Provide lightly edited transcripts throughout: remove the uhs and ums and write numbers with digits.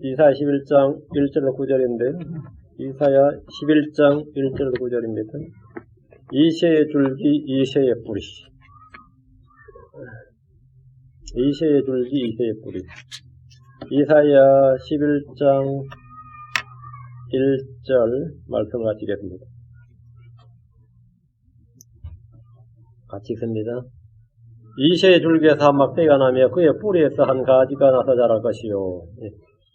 이사야 11장 1절로 9절인데 이사야 11장 1절로 9절입니다. 이새의 줄기 이새의 뿌리. 이새의 줄기 이새의 뿌리. 이사야 11장 1절 말씀을 같이 읽겠습니다. 같이 읽습니다. 이새의 줄기에서 한 막대기가 나며 그의 뿌리에서 한 가지가 나서 자랄 것이요.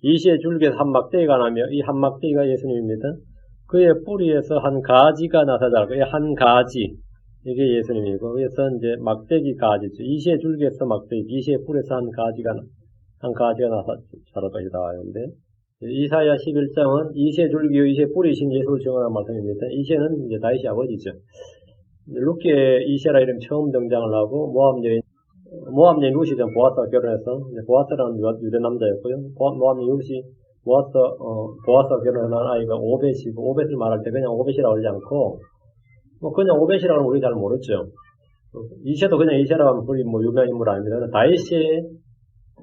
이새의 줄기에서 한 막대기가 나며 이 한 막대기가 예수님입니다. 그의 뿌리에서 한 가지가 나서 자랄 것이요. 한 가지. 이게 예수님이고, 그래서 이제 막대기 가지죠. 이새의 줄기에서 막대기, 이새의 뿌리에서 한 가지가 나서 자랄 것이다. 그런데 이사야 11장은 이새의 줄기요, 이새의 뿌리이신 예수를 증언한 말씀입니다. 이새는 이제 다윗의 아버지죠. 룻기에 이새라 이름이 처음 등장을 하고, 모압 여인 룻이 전 보아스와 결혼해서, 보아스라는 유대 남자였고요. 모압 여인 룻이 보아스와 결혼한 아이가 오벳이고, 오벳을 말할 때 그냥 오벳이라고 하지 않고, 그냥 오벳이라고 하면 우리 잘 모르죠. 이새도 그냥 이새라고 하면 그리 유명한 인물 아닙니다. 다윗의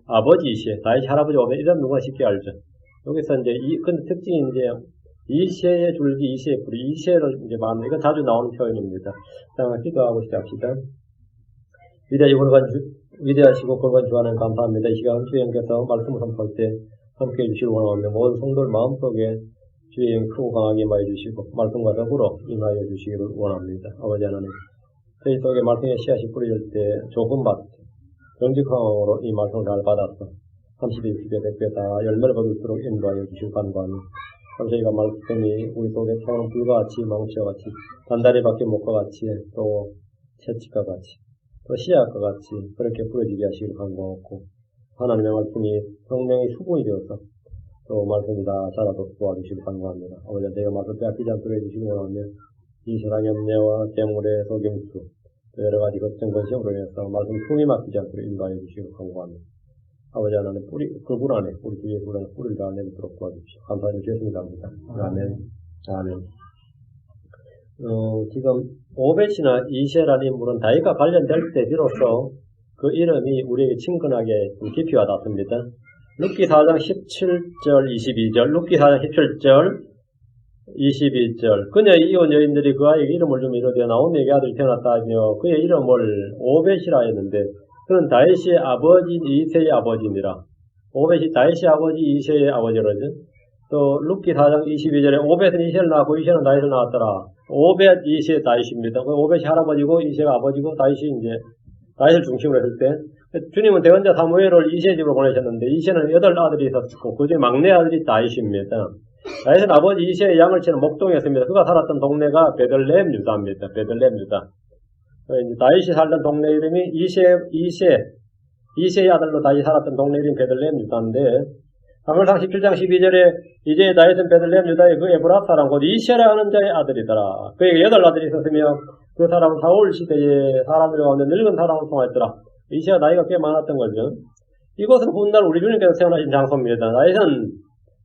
아버지 이새, 다윗의 할아버지 오벳, 이런 누구나 쉽게 알죠. 여기서 이제, 근데 특징이 이제, 이새의 줄기, 이새의 뿌리, 이새를 이제 말하는, 이건 자주 나오는 표현입니다. 자, 기도하고 시작합시다. 위대하시고 골관 주 하나님 감사합니다. 이 시간 주님께서 말씀을 선포할 때 함께 해주시길 원하며 모든 성도들 마음속에 주의 영 크고 강하게 임하여 주시고 말씀과 더불어 임하여 주시기를 원합니다. 아버지 하나님, 저희 속에 말씀의 씨앗이 뿌려질 때 좋은 밭, 정직함으로 이 말씀을 잘 받아서 30일, 60일, 100배 다 열매를 거둘수록 인도하여 주시길 간구하며 저희가 말씀이 우리 속에 타오는 불과 같이 망치와 같이 단다리 밖에 못과 같이 또 채찍과 같이 또 씨앗과 같이 그렇게 뿌려지게 하시길 간구하고 하나님의 말씀이 성령의 수분이 되어서 또 말씀이 다 자라도록 도와주시길 간구합니다. 아버지, 저희가 말씀 빼앗기지 않도록 해주시기 원하며 이 세상의 염려와 재물의 속임수 또 여러 가지 걱정 근심으로 인해서 말씀 품이 막히지 않도록 인도하여 주시길 간구합니다. 아버지 하나님 그물 안에 우리 주 예수 안에 뿌리를 다 내리도록 도와주십시오. 감사해 주셨습니다. 아멘. 아멘. 지금 오벳이나 이새라는 인물은 다윗과 관련될 때 비로소 그 이름이 우리에게 친근하게 깊이 와닿습니다. 룻기 4장 17절 22절 룻기 4장 17절 22절 그녀의 이혼 여인들이 그 아이에게 이름을 좀 이르되 나오미에게 아들이 태어났다 하며 그의 이름을 오벳이라 했는데 그는 다윗의 아버지 이새의 아버지니라. 오벳이 다윗의 아버지 이새의 아버지로죠. 또 룻기 4장 22절에 오벳은 이새를 낳고 이새는 다윗을 낳았더라. 오벳 이새 다윗입니다. 오벳이 할아버지고 이새가 아버지고 다윗이 이제 다윗을 중심으로 했을 때 주님은 대언자 사무엘을 이새 집으로 보내셨는데 이새는 8아들이 있었고 그중에 막내 아들이 다윗입니다. 다윗은 아버지 이새의 양을 치는 목동이었습니다. 그가 살았던 동네가 베들레헴 유다입니다. 베들레헴 유다. 다윗이 살던 동네 이름이 이새의 아들로 다윗이 살았던 동네 이름이 베들레헴 유다인데 사무엘상 17장 12절에 이제 다윗은 베들레헴 유다의 그 에브라 사람 곧 이새라 하는 자의 아들이더라. 그에게 8아들이 있었으며 그 사람은 사울 시대의 사람들 가운데 늙은 사람을 통하였더라. 이새가 나이가 꽤 많았던 거죠. 이곳은 훗날 우리 주님께서 태어나신 장소입니다. 다윗은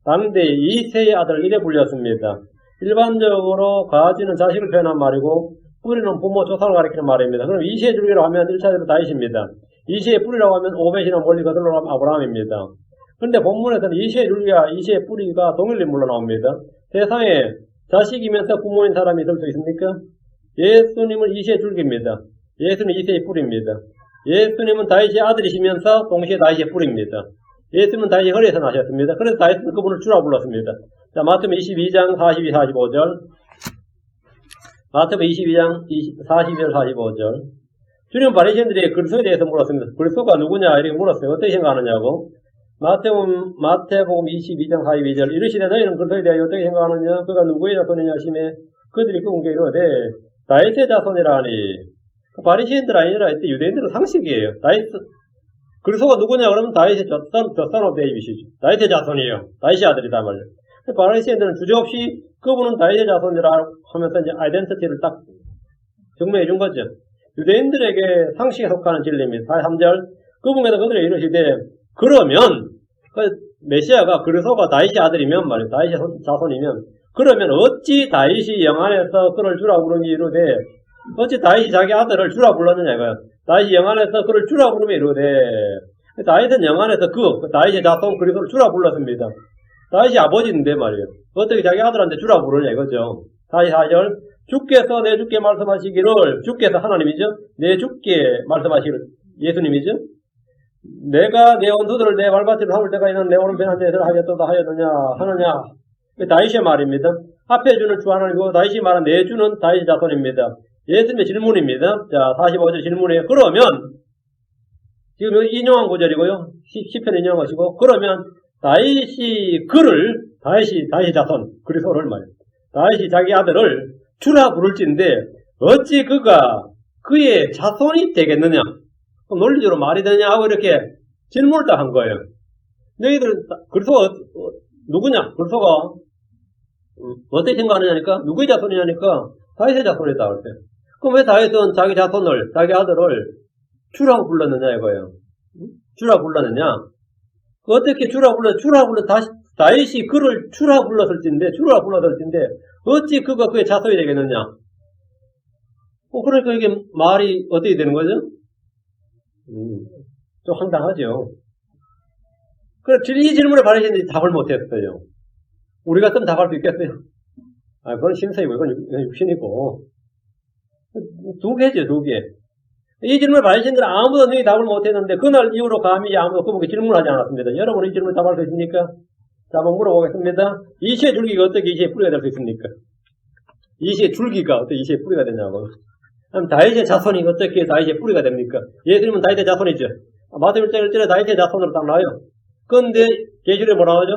당대 이새의 아들 이래 불렸습니다. 일반적으로 가지는 자식을 표현한 말이고 뿌리는 부모 조상을 가리키는 말입니다. 그럼 이새의 줄기라고 하면 1차적으로 다윗입니다. 이새의 뿌리라고 하면 오벳이나 멀리 거슬러 가면 아브라함입니다. 그런데 본문에서는 이새의 줄기와 이새의 뿌리가 동일 인물로 나옵니다. 세상에 자식이면서 부모인 사람이 있을 수 있습니까? 예수님은 이새의 줄기입니다. 예수는 이새의 뿌리입니다. 예수님은 다윗의 아들이시면서 동시에 다윗의 뿌리입니다. 예수님은 다윗의 허리에서 나셨습니다. 그래서 다윗은 그분을 주라 불렀습니다. 자, 마태복음 22장 42, 45절 마태복음 22장 42절 45절 주님은 바리새인들이 그리스도에 대해서 물었습니다. 그리스도가 누구냐 이렇게 물었어요. 어떻게 생각하느냐고. 마태복음 22장 42절 이르시되 너희는 그리스도에 대하여 어떻게 생각하느냐 그가 누구의 자손이냐 하시매 그들이 그분께 이르되 다윗의 자손이라 하니 바리새인들 아니라 이때 유대인들은 상식이에요. 그리스도가 누구냐 그러면 다윗의 son of David이죠. 다윗의 자손이에요. 다윗의 아들이다 말이에요. 바리새인들은 주저없이 그분은 다윗의 자손이라 하면서 이제 아이덴티티를 딱 증명해 준 거죠. 유대인들에게 상식에 속하는 진리입니다. 3절 그분께서 그들에게 이르시되 그러면 메시아가 그리스도가 다윗의 아들이면 말이에요. 다윗의 자손이면 그러면 어찌 다윗이 영안에서 그를 주라 부르니 이르되 어찌 다윗이 자기 아들을 주라 불렀느냐 이거예요. 다윗이 영안에서 그를 주라 부르며 이르되 다윗은 영안에서 다윗의 자손 그리스도를 주라 불렀습니다. 다윗이 아버지인데 말이에요. 어떻게 자기 아들한테 주라 부르냐 이거죠. 다시 4절. 주께서 내 주께 말씀하시기를, 주께서 하나님이죠. 내 주께 말씀하시기를, 예수님이죠. 내가 내 원수들을 내 발밭으로 삼을 때가 있는 내 오른편 한 데서 하겠도다 하느냐. 다윗의 말입니다. 앞에 주는 주 하나님이고 다윗이 말한 내 주는 다윗의 자손입니다. 예수님의 질문입니다. 자, 45절 질문이에요. 그러면 지금 여기 인용한 구절이고요. 시편 인용한 것이고, 그러면 다윗이 자손 그리스도를 말이에요. 다윗이 자기 아들을 주라 부를진데 어찌 그가 그의 자손이 되겠느냐? 논리적으로 말이 되느냐 하고 이렇게 질문을 딱 한 거예요. 너희들은 그리스도가 누구냐? 그리스도가 어떻게 생각하느냐니까? 누구의 자손이냐니까? 다윗의 자손이다. 그럴 때. 그럼 왜 다윗은 자기 자손을, 자기 아들을 주라고 불렀느냐 이거예요. 주라 불렀느냐? 어떻게 주라 불러 다윗이 그를 주라 불렀을진데 어찌 그가 그의 자손이 되겠느냐? 그러니까 이게 말이 어떻게 되는 거죠? 좀 황당하죠. 그래, 이 질문에 받으시는데 답을 못했어요. 우리 같으면 답할 수 있겠어요? 그건 신성이고, 이건 육신이고. 두 개죠, 두 개. 이 질문을 받으신 분들은 아무도 너희 답을 못했는데, 그날 이후로 감히 아무도 그분께 질문하지 않았습니다. 여러분 이 질문 답할 수 있습니까? 자, 한번 물어보겠습니다. 이시의 줄기가 어떻게 이시의 뿌리가 될 수 있습니까? 이시의 줄기가 어떻게 이시의 뿌리가 되냐고. 그럼 다윗의 자손이 어떻게 다윗의 뿌리가 됩니까? 예수님은 다윗의 자손이죠. 마태복음 1절에 다윗의 자손으로 딱 나와요. 그런데 계시록에 뭐라 나오죠?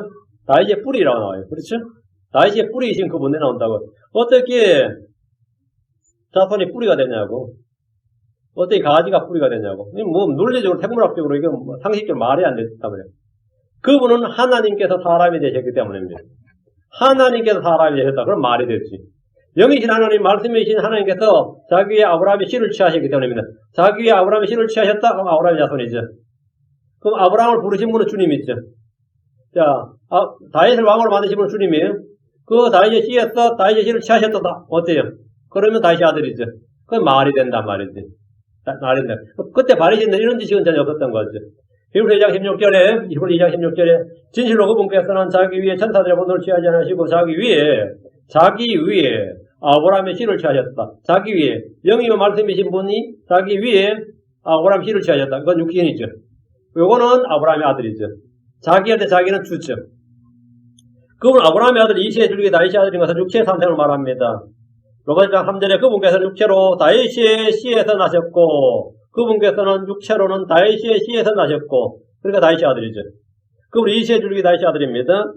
다윗의 뿌리라고 나와요. 그렇죠? 다윗의 뿌리이신 그분에 나온다고. 어떻게 자손이 뿌리가 되냐고. 어떻게 가지가 뿌리가 되냐고. 뭐 논리적으로 태국문학적으로 이거 뭐 상식적으로 말이 안 됐다 그래요. 그분은 하나님께서 사람이 되셨기 때문입니다. 하나님께서 사람이 되셨다. 그럼 말이 됐지. 영이신 하나님, 말씀이신 하나님께서 자기 위에 아브라함의 씨를 취하셨기 때문입니다. 자기 위에 아브라함의 씨를 취하셨다? 그럼 아브라함의 자손이죠. 그럼 아브라함을 부르신 분은 주님이죠. 자, 다윗을 왕으로 만드신 분은 주님이에요. 그 다윗의 씨에서 다윗의 씨를 취하셨다. 어때요? 그러면 다윗의 아들이죠. 그건 말이 된단 말이지. 말이 된다. 그때 바리새인들 이런 지식은 전혀 없었던 거죠. 히브리 2장 16절에 진실로 그분께서는 자기 위에 천사들의 본을 취하지 않으시고 자기 위에 아브라함의 씨를 취하셨다. 자기 위에 영이요 말씀이신 분이 자기 위에 아브라함의 씨를 취하셨다. 그건 육신이죠. 요거는 아브라함의 아들이죠. 자기한테 자기는 주죠. 그분 아브라함의 아들 이시의 줄기 다윗의 아들인 것은 육체의 상태를 말합니다. 로마서 3절에 그분께서는 육체로 다윗의 씨에서 나셨고 그분께서는 육체로는 다윗의 씨에서 나셨고 그러니까 다윗의 아들이죠. 그분 이시의 줄기 다윗의 아들입니다.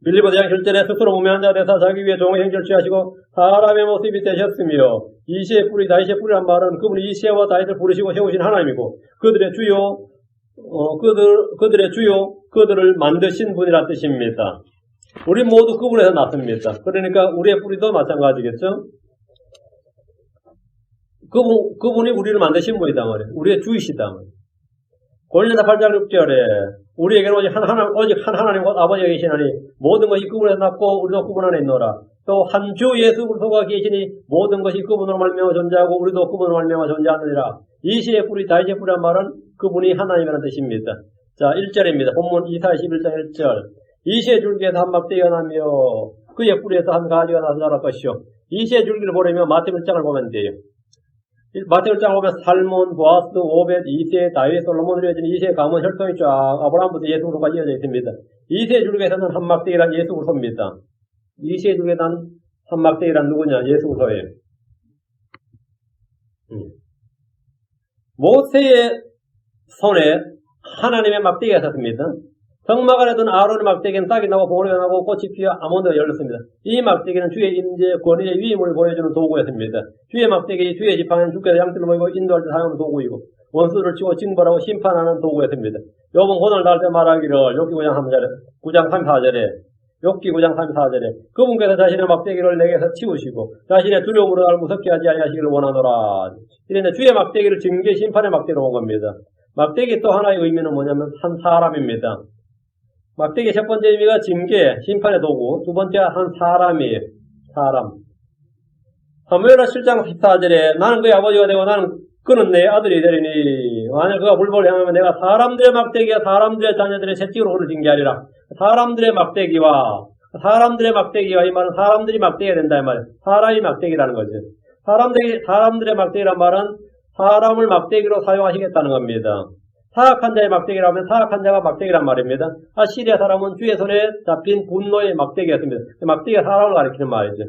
빌립보서 2장 7절에 스스로 무명한 자 되사 자기 위에 종의 형체를 취하시고 사람의 모습이 되셨으며 이시의 뿌리 다윗의 뿌리란 말은 그분이 이시와 다윗을 부르시고 세우신 하나님이고 그들의 주요 그들을 만드신 분이란 뜻입니다. 우리 모두 그분에서 났습니다. 그러니까 우리의 뿌리도 마찬가지겠죠. 그분이 우리를 만드신 분이다 말이에요. 우리의 주이시다 말이에요. 고린도서 8장 6절에 우리에게는 오직 한 하나님 곧 아버지가 계시나니 모든 것이 그분에서 났고 우리도 그분 안에 있노라. 또 한 주 예수 그리스도가 계시니 모든 것이 그분으로 말미암아 존재하고 우리도 그분으로 말미암아 존재하느니라. 이시의 뿌리 다윗의 뿌리란 말은 그분이 하나님이라는 뜻입니다. 자, 1절입니다. 본문 이사야 11장 1절. 이시의 줄기에서 한 막대기가 나며 그의 뿌리에서 한 가지가 나서 자랄 것이요. 이시의 줄기를 보려면 마태복음 1장을 보면 돼요. 마태복음 1장을 보면 살몬, 보아스, 오벳, 이세, 다윗, 솔로몬으로 이어진 이세의 가문 혈통이 쫙 아브라함부터 예수 그리스도까지 이어져 있습니다. 이세의 줄기에서는 한 막대기란 예수 그리스도입니다. 이세의 줄기에는 한 막대기란 누구냐? 예수 그리스도예요. 모세의 손에 하나님의 막대기가 있었습니다. 성막 안에 든 아론의 막대기는 싹이 나고 봉우리가 나고 꽃이 피어 아몬드가 열렸습니다. 이 막대기는 주의 임재, 권위의 위임을 보여주는 도구였습니다. 주의 막대기, 주의 지팡이는 주께서 양뜰을 모이고 인도할 때 사용하는 도구이고 원수를 치고 징벌하고 심판하는 도구였습니다. 욥은 고난을 당할 때 말하기를 욥기 9장 34절에 욥기 9장 34절에 그분께서 자신의 막대기를 내게서 치우시고 자신의 두려움으로 날 무섭게 하지 아니하시기를 원하노라. 이런데 주의 막대기를 징계 심판의 막대기로 본 겁니다. 막대기 또 하나의 의미는 뭐냐면 한 사람입니다. 막대기 첫 번째 의미가 징계, 심판의 도구, 두 번째 한 사람이에요. 사람. 사무엘하 7장 14절에 나는 그의 아버지가 되고 나는 그는 내 아들이 되리니 만약 그가 불법을 행하면 내가 사람들의 막대기와 사람들의 자녀들의 채찍으로 그를 징계하리라. 사람들의 막대기와 이 말은 사람들이 막대기가 된다 이 말이에요. 사람이 막대기라는 거죠. 사람들의 막대기란 말은 사람을 막대기로 사용하시겠다는 겁니다. 사악한 자의 막대기라면 사악한 자가 막대기란 말입니다. 아시리아 사람은 주의 손에 잡힌 분노의 막대기였습니다. 막대기가 사람을 가리키는 말이죠.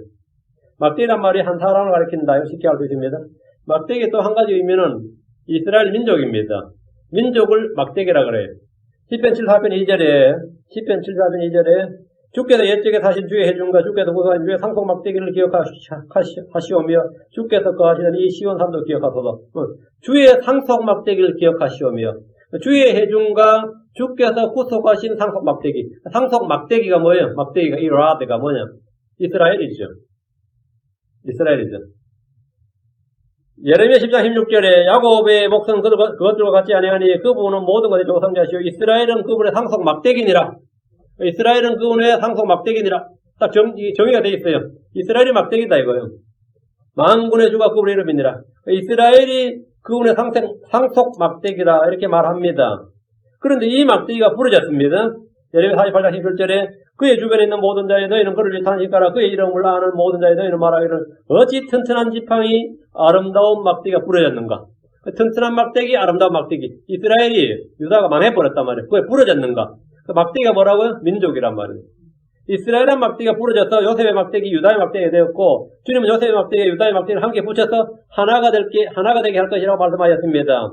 막대기란 말이 한 사람을 가리킨다. 이거 쉽게 알 수 있습니다. 막대기 또 한 가지 의미는 이스라엘 민족입니다. 민족을 막대기라 그래요. 10편 7, 4편 2절에 주께서 옛적에 사신 주의 해중과 주께서 구속하신 주의 상속 막대기를 기억하시오며 주께서 거하시는 이 시온 산도 기억하소서. 주의 상속 막대기를 기억하시오며 주의 해중과 주께서 구속하신 상속 막대기. 상속 막대기가 뭐예요? 막대기가 이 라드가 뭐냐? 이스라엘이죠. 예레미야 10장 16절에 야곱의 목성 그것들과 같지 아니하니 그분은 모든 것의 조상자시오. 이스라엘은 그분의 상속 막대기니라. 이스라엘은 그분의 상속 막대기니라. 딱 정의가 되어 있어요. 이스라엘이 막대기다 이거예요. 만군의 주가 그분의 이름이니라. 이스라엘이 그분의 상속 막대기다 이렇게 말합니다. 그런데 이 막대기가 부러졌습니다. 예레미야 48장 11절에 그의 주변에 있는 모든 자에 너희는 그를 탄식하라. 그의 이름을 아는 모든 자에 너희는 말하기를 어찌 튼튼한 지팡이 아름다운 막대기가 부러졌는가. 튼튼한 막대기 아름다운 막대기. 이스라엘이 유다가 망해버렸단 말이에요. 그게 부러졌는가. 그 막대기가 뭐라고요? 민족이란 말이에요. 이스라엘의 막대기가 부러져서 요셉의 막대기, 유다의 막대기가 되었고 주님은 요셉의 막대기, 유다의 막대기를 함께 붙여서 하나가 되게 할 것이라고 말씀하셨습니다.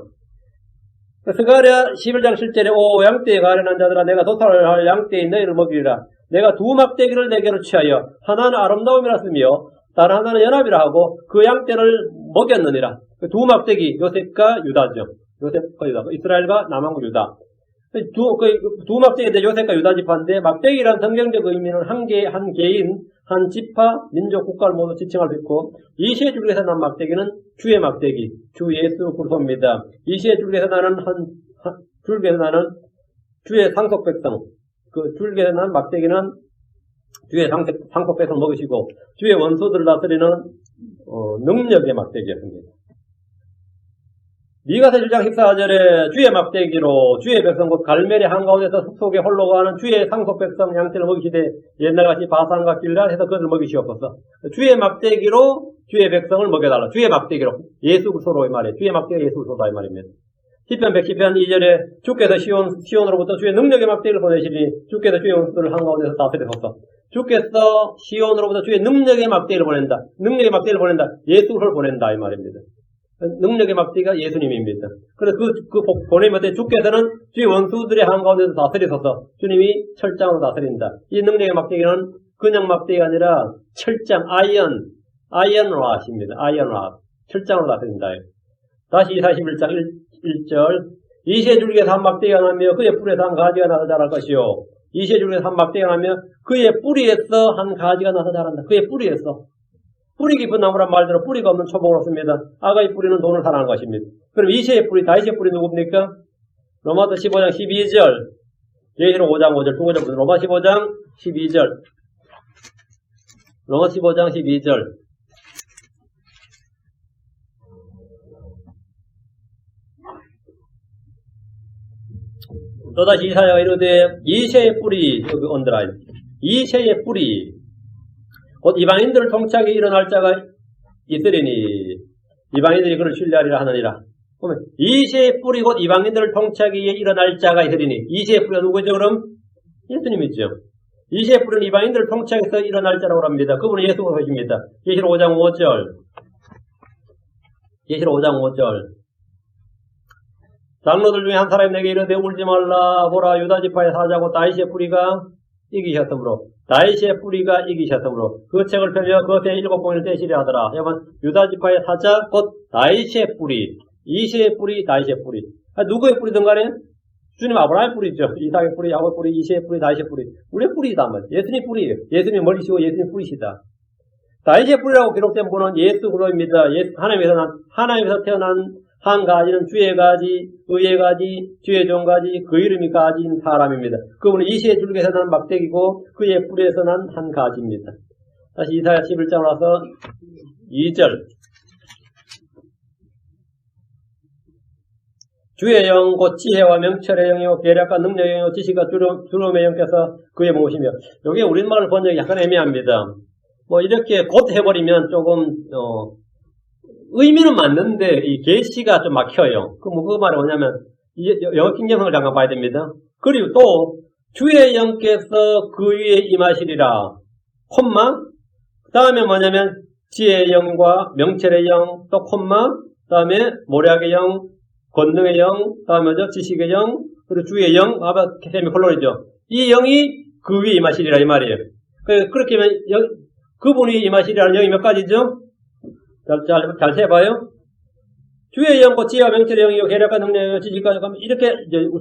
스가랴 11장 7절에 오 양떼에 가련한 자들아 내가 도살을 할 양떼인 너희를 먹이리라. 내가 두 막대기를 내게로 취하여 하나는 아름다움이라 쓰며 다른 하나는 연합이라 하고 그 양떼를 먹였느니라. 두 막대기 요셉과 유다죠. 요셉과 유다. 이스라엘과 남한국 유다. 두 막대기인데 요셉과 유다 지파인데 막대기란 성경적 의미는 한 개인, 한 지파, 민족, 국가를 모두 지칭할 수 있고 이시의 줄기에서 난 막대기는 주의 막대기, 주 예수 그리스도입니다. 이시의 줄기에서 나는 줄기에서 나는 주의 상속 백성, 그 줄기에서 난 막대기는 주의 상속 백성 먹으시고 주의 원수들을 다스리는 능력의 막대기였습니다. 미가서 1장 14절에 주의 막대기로 주의 백성 곧 갈멜의 한가운데서 숲속에 홀로 가는 주의 상속 백성 양떼를 먹이시되 옛날같이 바산과 길앗에서 그들을 먹이시옵소서. 주의 막대기로 주의 백성을 먹여달라. 주의 막대기로 예수 그리스도의 말이에요. 주의 막대기가 예수 그리스도의 말입니다. 시편 110편 2절에 주께서 시온으로부터 주의 능력의 막대기를 보내시니 주께서 주의 원수들을 한가운데서 다스리소서. 주께서 시온으로부터 주의 능력의 막대기를 보낸다. 능력의 막대기를 보낸다. 예수 그리스도를 보낸다 이 말입니다. 능력의 막대기가 예수님입니다. 그래서 그 보냄 때 주께서는 주의 원수들의 한가운데서 다스리소서. 주님이 철장으로 다스린다. 이 능력의 막대기는 그냥 막대기가 아니라 철장, 아이언라십니다. 아이언라. 철장으로 다스린다. 다시 41장 1절. 이시의 줄기에서 한 막대기가 나며 그의 뿔에서 한 가지가 나서 자랄 것이요. 이시의 줄기에서 한 막대기가 나며 그의 뿌리에서 한 가지가 나서 자란다. 그의 뿌리에서. 뿌리 깊은 나무란 말대로 뿌리가 없는 초봉으로습니다. 아가의 뿌리는 돈을 사랑하는 것입니다. 그럼 이시의 뿌리, 다윗의 뿌리 누굽니까? 로마서 15장 12절, 예시록 5장 5절, 두 구절부터 로마 15장 12절, 로마 15장 12절. 또다시 이사야가 이르되 이새의 뿌리, 여기 언더라인, 이새의 뿌리 곧 이방인들을 통치하게 일어날 자가 있으리니 이방인들이 그를 신뢰하리라 하느니라. 보면 이새의 뿌리 곧 이방인들을 통치하기 위해 일어날 자가 있으리니 이새의 뿌리가 누구죠 그럼? 예수님이죠. 이새의 뿌리는 이방인들을 통치하기 위해서 일어날 자라고 합니다. 그분은 예수 그리스도십니다. 예시록 5장 5절, 예시록 5장 5절. 장로들 중에 한 사람이 내게 이르되 울지 말라. 보라 유다 지파의 사자고 다윗의 뿌리가 이기셨으므로 그 책을 펴며 그것에 7봉을 떼시려 하더라. 여러분 유다 지파의 사자 곧 다윗의 뿌리, 이시의 뿌리, 다윗의 뿌리. 누구의 뿌리든 간에 주님 아브라함의 뿌리죠. 이삭의 뿌리, 야곱의 뿌리, 이시의 뿌리, 다윗의 뿌리. 우리의 뿌리이다 말이에요. 예수님 뿌리예요. 예수님 머리시고 예수님 뿌리시다. 다윗의 뿌리라고 기록된 분은 예수 그리스도입니다. 하나님에서 태어난 한 가지는 주의 가지, 의의 가지, 주의 종 가지, 그 이름이 가지인 사람입니다. 그분은 이시의 줄기에서 난 막대기고 그의 뿌리에서 난 한 가지입니다. 다시 이사야 11장 와서 2절. 주의 영, 곧 지혜와 명철의 영이요, 계략과 능력의 영이요, 지식과 두려움의 영께서 그의 모시며. 여기 우리말 번역이 약간 애매합니다. 뭐 이렇게 곧 해버리면 조금 의미는 맞는데 이 계시가 좀 막혀요. 그 말이 뭐냐면 영어 킹정성을 잠깐 봐야 됩니다. 그리고 또 주의 영께서 그 위에 임하시리라. 콤마. 그 다음에 뭐냐면 지혜의 영과 명철의 영, 또 콤마. 그 다음에 모략의 영, 권능의 영, 다음에 지식의 영, 그리고 주의 영, 세미콜론이죠. 이 영이 그 위에 임하시리라 이 말이에요. 그렇게 하면 그분이 임하시리라는 영이 몇 가지죠? 잘 세봐요. 주의 영과 지혜와 명철의 영이요, 계략과 능력이요, 지식과 이렇게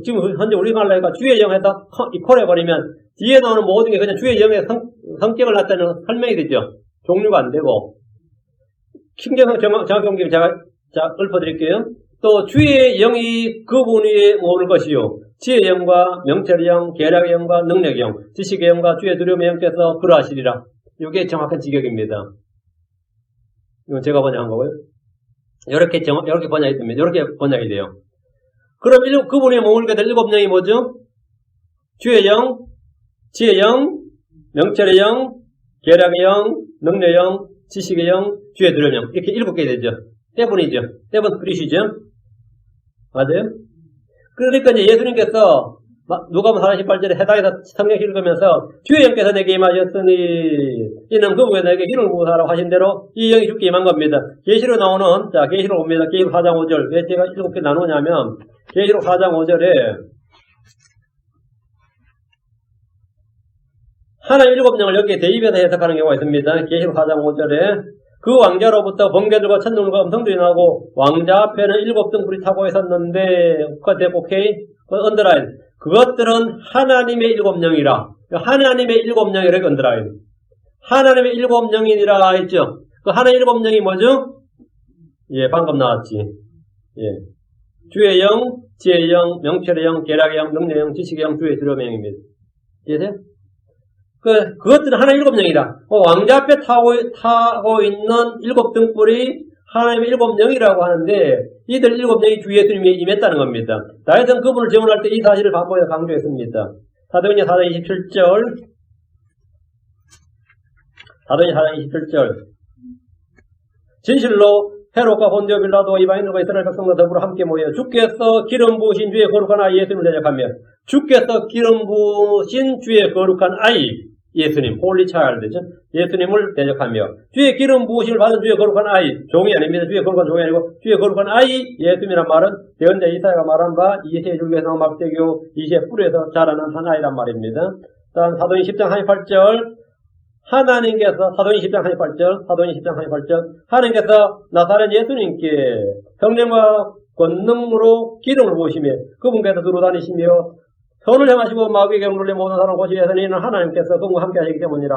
지금 현재 우리말로가 주의 영에다 이퀄해버리면 뒤에 나오는 모든 게 그냥 주의 영의 성격을 나타내는 설명이 되죠. 종류가 안 되고. 킹정성 정확히 옮기면 제가 읊어드릴게요. 또 주의 영이 그분 위에 오를 것이요, 지혜의 영과 명철의 영, 계략의 영과 능력의 영, 지식의 영과 주의 두려움의 영께서 그러하시리라. 이게 정확한 직역입니다. 이건 제가 번역한 거고요. 이렇게 번역이 됩니다. 이렇게 번역이 돼요. 그럼 그분이 머물게 될 7영이 뭐죠? 주의 영, 지혜의 영, 명철의 영, 계략의 영, 능력의 영, 지식의 영, 주의 두려움의 영. 이렇게 7개 되죠. 세븐이죠. 세븐 프리시죠. 맞아요? 그러니까 이제 예수님께서 누가복음 4:18절에 해당해서 성경 읽으면서 주의 영께서 내게 임하셨으니 이는 그분께서 내게 기름을 부으사라고 하신 대로 이 영이 주께 임한 겁니다. 계시로 나오는, 계시로 봅니다. 계시록 4장 5절. 왜 제가 7개 나누냐면 계시록 4장 5절에 하나님 7영을 여기에 대입해서 해석하는 경우가 있습니다. 계시록 4장 5절에 그 왕자로부터 번개들과 천둥과 음성들이 나고 왕자 앞에는 7등불이 타고 있었는데 오케이? 언더라인. 그것들은 하나님의 7영이라. 하나님의 7영이라 언더라인. 하나님의 7영이니라 했죠. 그 하나님의 7영이 뭐죠? 예, 방금 나왔지. 예. 주의 영, 지혜의 영, 명철의 영, 계략의 영, 능력의 영, 지식의 영, 주의 두려움의 영입니다. 이해돼요? 그것들은 하나님의 7영이다. 왕자 앞에 타고 있는 7등불이 하나님의 7영이라고 하는데, 이들 7영이 주 예수님이 임했다는 겁니다. 다윗은 그분을 재혼할 때 이 사실을 반복해서 강조했습니다. 사도행전 4장 27절. 사도행전 4장 27절. 진실로 헤롯과 본디오 빌라도와 이방인들과 이스라엘 백성과 더불어 함께 모여 주께서 기름 부으신 주의 거룩한 아이 예수님을 대적하며, 주께서 기름 부으신 주의 거룩한 아이 예수님, 홀리 차일드죠. 예수님을 대적하며, 주의 기름 부으심을 받은 주의 거룩한 아이, 종이 아닙니다. 주의 거룩한 종이 아니고 주의 거룩한 아이 예수님이란 말은 예언자 이사야가 말한 바 이새의 줄기에서 막대교 이새의 뿔에서 자라는 한 아이란 말입니다. 다음 사도행 10장 38절. 하나님께서 사도행 10장 38절 하나님께서 나사렛 예수님께 성령과 권능으로 기름을 부으시며 그분께서 두루 다니시며 손을 향하시고 마귀의 경물을 모든 사람 고시에서는 이는 하나님께서 그분과 함께 하시기 때문이라.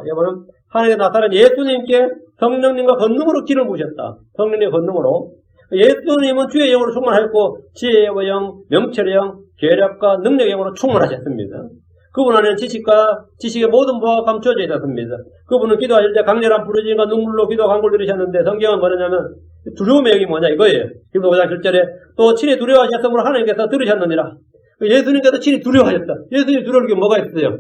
여러분, 하나님께서 나사렛 예수님께 성령님과 권능으로 기름을 부으셨다. 성령님의 권능으로. 예수님은 주의 영으로 충만하였고 지혜의 영, 명철의 영, 계략과 능력의 영으로 충만하셨습니다. 그분 안에는 지식의 모든 부가 감춰져 있었습니다. 그분은 기도하실 때 강렬한 부르짖음과 눈물로 기도 간구를 들으셨는데, 성경은 뭐냐면 두려움의 영이 뭐냐 이거예요. 기도 5장 7절에 또 친히 두려워하셨으므로 하나님께서 들으셨느니라. 예수님께서 친히 두려워하셨다. 예수님 두려울 게 뭐가 있어요?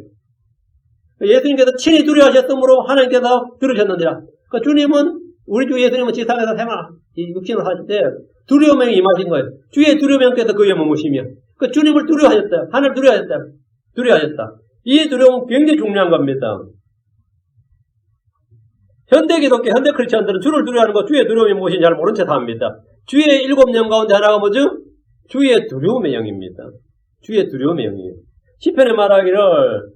예수님께서 친히 두려워하셨으므로 하나님께서 들으셨느니라. 그러니까 주님은, 우리 주 예수님은 지상에서 육신을 사실 때 두려움의 영이 임하신 거예요. 주의 두려움의 영께서 그에 머무시며, 그러니까 주님을 두려워하셨다. 하나님을 두려워하셨다. 이 두려움은 굉장히 중요한 겁니다. 현대 기독교, 현대 크리스천들은 주를 두려워하는 거, 주의 두려움이 무엇인지 잘 모른 채 합니다. 주의 7영 가운데 하나가 뭐죠? 주의 두려움의 영입니다. 주의 두려움의 영이에요. 시편에 말하기를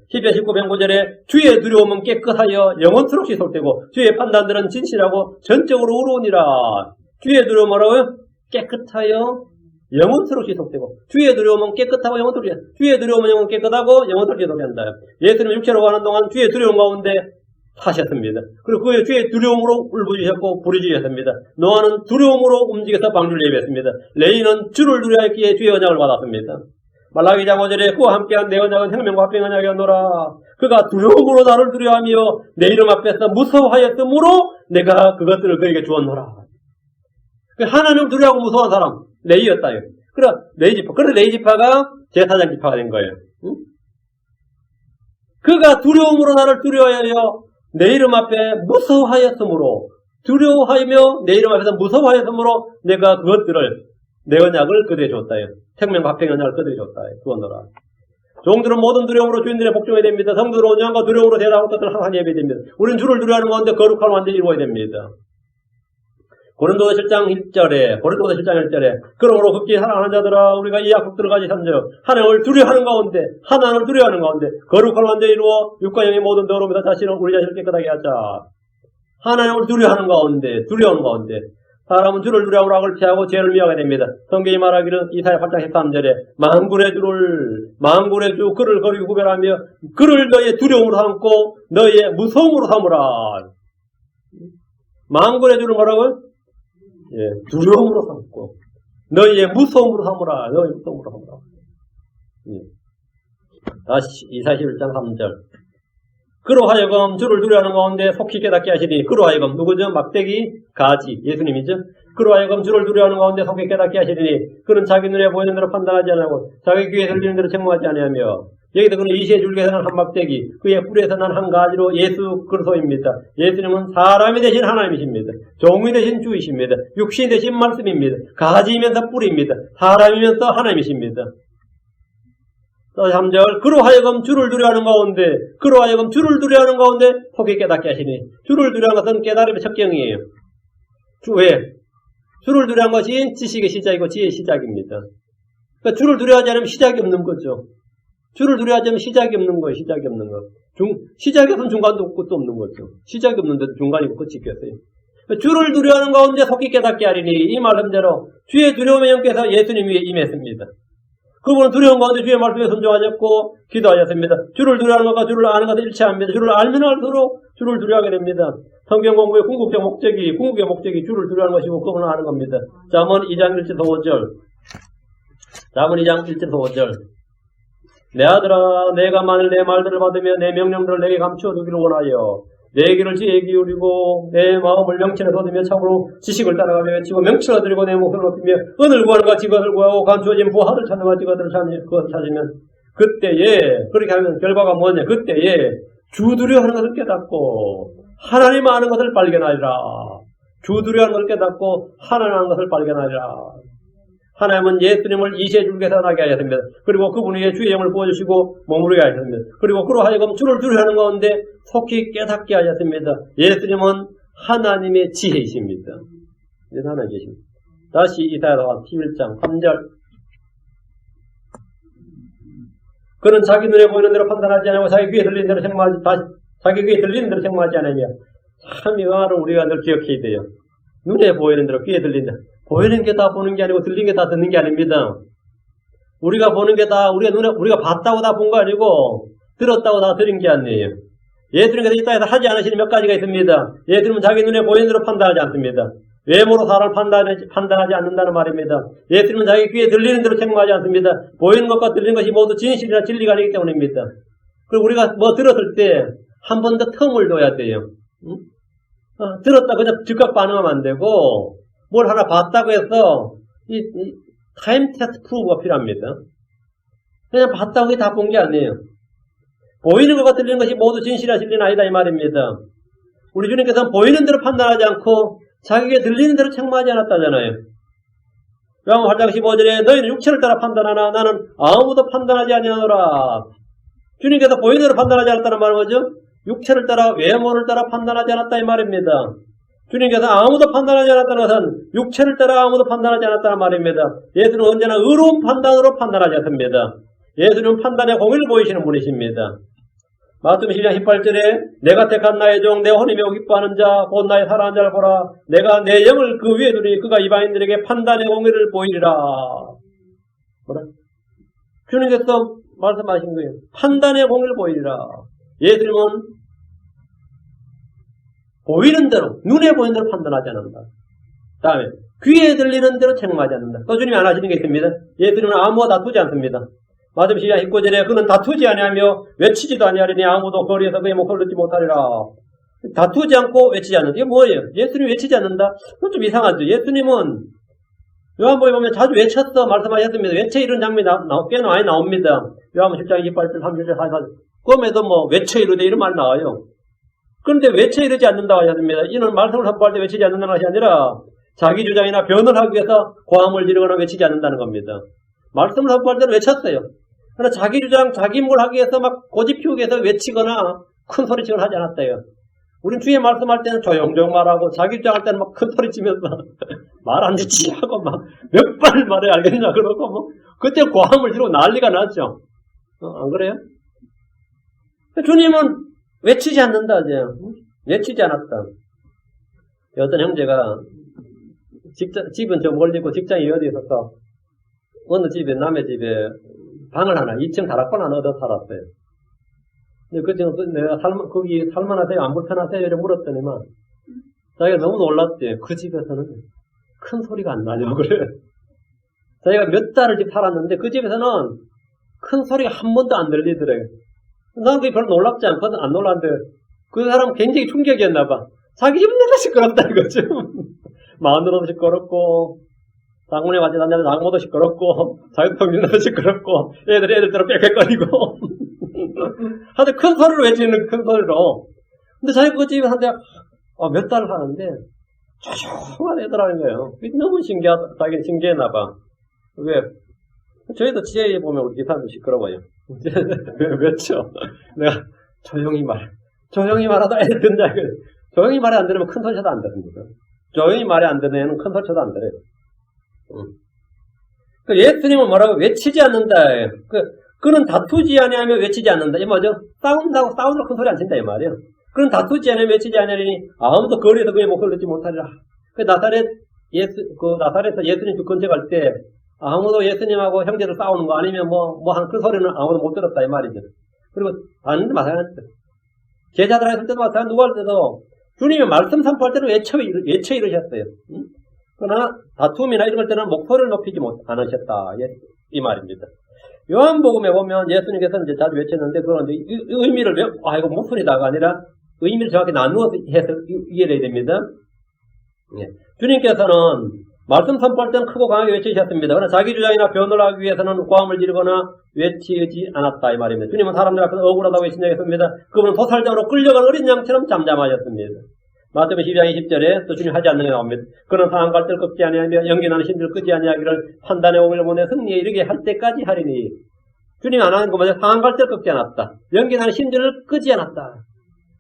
시편 19편 9절에 주의 두려움은 깨끗하여 영원토록 지속되고 주의 판단들은 진실하고 전적으로 의로우니라. 주의 두려움은 뭐라고요? 깨끗하여 영원토록 지속되고, 주의 두려움은 깨끗하고 영원토록 지속된다. 주의 두려움은 영원 깨끗하고 영원토록 지속된다. 예수님 육체로 가는 동안 주의 두려움 가운데 사셨습니다. 그리고 그 주의 두려움으로 울부짖으셨고 부르짖으셨습니다. 노아는 두려움으로 움직여서 방주를 예배했습니다. 레이는 주를 두려워했기에 주의 언약을 받았습니다. 말라기 2장 5절에 그와 함께한 내 언약은 생명과 합병 언약이었노라. 그가 두려움으로 나를 두려워하며 내 이름 앞에서 무서워하였으므로 내가 그것들을 그에게 주었노라. 하나님을 두려워하고 무서워한 사람 레이였다. 그래, 레이지파. 그래서 레이지파가 제사장 지파가 된 거예요. 응? 그가 두려움으로 나를 두려워하여 내 이름 앞에 무서워하였으므로, 두려워하며 내 이름 앞에서 무서워하였으므로 내가 그것들을, 내 언약을 그들에게 줬다요. 생명과 언약을 그들에게 줬다요. 그거노라. 종들은 모든 두려움으로 주인들의 복종해야 됩니다. 성도들은 온유함과 두려움으로 대답하는 것들을 항상 예배해야 됩니다. 우리는 주를 두려워하는 가운데 거룩한 완전히 이루어야 됩니다. 고린도서 7장 1절에 그러므로 극히 사랑하는 자들아 우리가 이 약속들을 가지고 삼죠. 하나님을 두려워하는 가운데 거룩한 완전히 이루어 육과 영의 모든 더러움에서 우리 자신을 깨끗하게 하자. 하나님을 두려워하는 가운데 사람은 주를 두려워하고 악을 피하고 죄를 미워하게 됩니다. 성경이 말하기를 이사야 8장 13절에 만군의 주 그를 거리고 구별하며 그를 너희의 두려움으로 삼고 너희의 무서움으로 삼으라. 만군의 주를 뭐라고요? 예, 두려움으로 삼고 너희의 무서움으로 삼으라. 예. 다시 이사야 11장 3절 그로 하여금 주를 두려워하는 가운데 속히 깨닫게 하시니 그로 하여금 누구죠? 막대기 가지 예수님이죠. 그로 하여금 주를 두려워하는 가운데 속히 깨닫게 하시니 그는 자기 눈에 보이는 대로 판단하지 아니하고 자기 귀에 들리는 대로 책망하지 아니하며 여기서 그는 이시의 줄기에서 난 한 막대기 그의 뿌리에서 난 한 가지로 예수 그리스도입니다. 예수님은 사람이 되신 하나님이십니다. 종이 되신 주이십니다. 육신이 되신 말씀입니다. 가지이면서 뿌리입니다. 사람이면서 하나님이십니다. 또 3절 그로 하여금 주를 두려워하는 가운데 속히 깨닫게 하시니 주를 두려워하는 것은 깨달음의 척경이에요. 주를 두려워하는 것이 지식의 시작이고 지혜의 시작입니다. 그러니까 주를 두려워하지 않으면 시작이 없는 거죠. 주를 두려워하지 않으면 시작이 없는 거예요. 시작이 없으면 중간도 없고 끝도 없는 거죠. 시작이 없는데도 중간이 있고 끝이 있겠어요. 주를 두려워하는 가운데 속히 깨닫게 하리니 이 말씀대로 주의 두려움의 영께서 예수님 위에 임했습니다. 그분은 두려운 가운데 주의 말씀에 순종하셨고 기도하셨습니다. 주를 두려워하는 것과 주를 아는 것은 일치합니다. 주를 알면 알수록 주를 두려워하게 됩니다. 성경 공부의 궁극의 목적이 주를 두려워하는 것이고 그분을 아는 겁니다. 잠언 2장 1절 5절 내 아들아 내가 만일 내 말들을 받으며 내 명령들을 내게 감추어 두기를 원하여 내 귀를 지혜에 기울이고 내 마음을 명철에 쏟으며 참으로 지식을 따라가며 외치고 명철을 드리고 내 목소리를 높이며 은을 구하는 같이 그것을 구하고 감추어진 부하를 찾는 같이 그것을 찾으면 그때에 그렇게 하면 결과가 뭐냐 그때에 주 두려워하는 것을 깨닫고 하나님 아는 것을 발견하리라. 주 두려워하는 것을 깨닫고 하나님 아는 것을 발견하리라. 하나님은 예수님을 이시의 줄기에서 나게 하였습니다. 그리고 그분이 주의 영을 부어주시고 머무르게 하셨습니다. 그리고 그로 하여금 주를 두려워하는 가운데 속히 깨닫게 하셨습니다. 예수님은 하나님의 지혜이십니다. 하나님 계십니다. 다시 이사야 11장 3절 그는 자기 눈에 보이는 대로 판단하지 않고 자기 귀에 들리는 대로 책망하지 않으며 참 이 말을 우리가 늘 기억해야 돼요. 눈에 보이는 대로 귀에 들리는 대로 보이는 게 다 보는 게 아니고 들리는 게 다 듣는 게 아닙니다. 우리가 보는 게 다 우리가 봤다고 다 본 거 아니고 들었다고 다 들은 게 아니에요. 예수님께서 이 땅에서 하지 않으시는 몇 가지가 있습니다. 예수님은 자기 눈에 보이는 대로 판단하지 않습니다. 외모로 사람을 판단하지 않는다는 말입니다. 예수님은 자기 귀에 들리는 대로 책망하지 않습니다. 보이는 것과 들리는 것이 모두 진실이나 진리가 아니기 때문입니다. 그리고 우리가 뭐 들었을 때 한 번 더 텀을 둬야 돼요. 들었다 그냥 즉각 반응하면 안 되고 뭘 하나 봤다고 해서 이 타임 테스트 프로브가 필요합니다. 그냥 봤다고 다 본 게 아니에요. 보이는 것과 들리는 것이 모두 진실이나 진리는 아니다 이 말입니다. 우리 주님께서는 보이는 대로 판단하지 않고 자기에게 들리는 대로 책망하지 않았다잖아요. 요한복음 8장 15절에 너희는 육체를 따라 판단하나 나는 아무도 판단하지 아니하노라. 주님께서 보이는 대로 판단하지 않았다는 말은 뭐죠? 육체를 따라 외모를 따라 판단하지 않았다 이 말입니다. 주님께서 아무도 판단하지 않았다는 것은 육체를 따라 아무도 판단하지 않았다는 말입니다. 예수는 언제나 의로운 판단으로 판단하지 않습니다. 예수는 판단의 공의를 보이시는 분이십니다. 마태복음 12장 18절에 내가 택한 나의 종 내 혼이며 기뻐하는 자 곧 나의 사랑하는 자를 보라. 내가 내 영을 그 위에 두니 그가 이방인들에게 판단의 공의를 보이리라. 뭐라? 주님께서 말씀하신 거예요. 판단의 공의를 보이리라. 예수님은 보이는 대로 눈에 보이는 대로 판단하지 않는다. 다음에 귀에 들리는 대로 책망하지 않는다. 또 주님이 안 하시는 게 있습니다. 예수님은 아무와 다투지 않습니다. 마태복음 12장 19절에 그는 다투지 아니하며 외치지도 아니하리니 아무도 거리에서 그의 목소리를 듣지 못하리라. 다투지 않고 외치지 않는다. 이게 뭐예요? 예수님이 외치지 않는다? 그건 좀 이상하죠. 예수님은 요한복음에 보면 자주 외쳤어 말씀하셨습니다. 외쳐 이런 장면이 꽤 많이 나옵니다. 요한복음 10장 28절, 30절, 44절. 그럼에도 뭐 외쳐 이르되 이런 말 나와요. 그런데 외쳐 이르지 않는다고 하셨습니다. 이는 말씀을 선포할 때 외치지 않는다는 것이 아니라 자기 주장이나 변을 하기 위해서 고함을 지르거나 외치지 않는다는 겁니다. 말씀을 선포할 때는 외쳤어요. 그러나 자기 주장, 자기 뭘 하기 위해서 막 고집 피우기 위해서 외치거나 큰 소리치거나 하지 않았대요. 우린 주의 말씀할 때는 조용조용 말하고 자기 주장할 때는 막 큰 소리 치면서 말 안 듣지 하고 막 몇 번 말해 알겠냐 그러고 뭐 그때 고함을 지르고 난리가 났죠. 안 그래요? 주님은 외치지 않는다 이제. 외치지 않았다. 어떤 형제가 집은 좀 멀리고 직장이 어디 있어서 어느 집에 남의 집에 방을 하나 2층 다락방 하나 얻어 살았어요. 근데 내가 거기 살만하세요? 안 불편하세요? 이렇게 물었더니만 자기가 너무 놀랐대. 그 집에서는 큰 소리가 안 나냐고 그래. 자기가 몇 달을 집 살았는데 그 집에서는 큰 소리가 한 번도 안 들리더래. 난 그게 별로 놀랍지 않거든. 안 놀랐는데 그 사람 굉장히 충격이었나 봐. 자기 집은 내가 시끄럽다 이거죠. 마누라도 시끄럽고 장모님 같이 다니면 장모도 시끄럽고 자기도 평균도 시끄럽고 애들대로 빽빽거리고 하여튼 큰 소리로 외치는 큰 소리로. 근데 자기 그 집에 한데 몇 달을 사는데 조용한 애들하는 거예요. 너무 자기 신기했나 봐. 왜? 저희도 지혜에 보면 우리 기사도 시끄러워요. 외쳐. 내가 조용히 말하다 애들 듣는다. 조용히 말이 안 들으면 큰 소리 쳐도 안 들습니다. 조용히 말이 안 되는 애는 큰 소리 쳐도 안 들어요. 예수님은 뭐라고? 외치지 않는다. 그는 다투지 아니하며 외치지 않는다. 이 뭐죠? 싸운다고 싸우는 큰 소리 안 친다 이 말이에요. 그는 다투지 아니하며 외치지 아니하니 아무도 거리에서 그의 목소리를 듣지 못하리라. 나사렛에서 예수님 그 근처 갈 때 아무도 예수님하고 형제들 싸우는 거 아니면 한 큰 소리는 아무도 못 들었다 이 말이죠. 그리고 아는데 마찬가지죠. 제자들 했을 때도 마찬가지, 누가 할 때도 주님이 말씀 선포할 때는 외쳐 이러셨어요. 그러나 다툼이나 이런 걸 때는 목소리를 높이지 않으셨다 이 말입니다. 요한복음에 보면 예수님께서는 이제 자주 외쳤는데 그런 의미를 이거 목소리다가 아니라 의미를 정확히 나누어서 해서 이해해야 됩니다. 예. 주님께서는 말씀 선포할 때는 크고 강하게 외치셨습니다. 그러나 자기 주장이나 변호를 하기 위해서는 고함을 지르거나 외치지 않았다 이 말입니다. 주님은 사람들 앞에서 억울하다고 외친다겠습니다. 그분은 도살장으로 끌려간 어린 양처럼 잠잠하셨습니다. 마태복음 12장 20절에 또 주님 하지 않는 게 나옵니다. 그런 상한 갈대를 꺾지 아니하며 연기나는 신들을 끄지 아니하기를 판단의 오을 보내 승리에 이르게 할 때까지 하리니. 주님이 안 하는 거 뭐냐? 상한 갈대를 꺾지 않았다. 연기나는 신들을 끄지 않았다.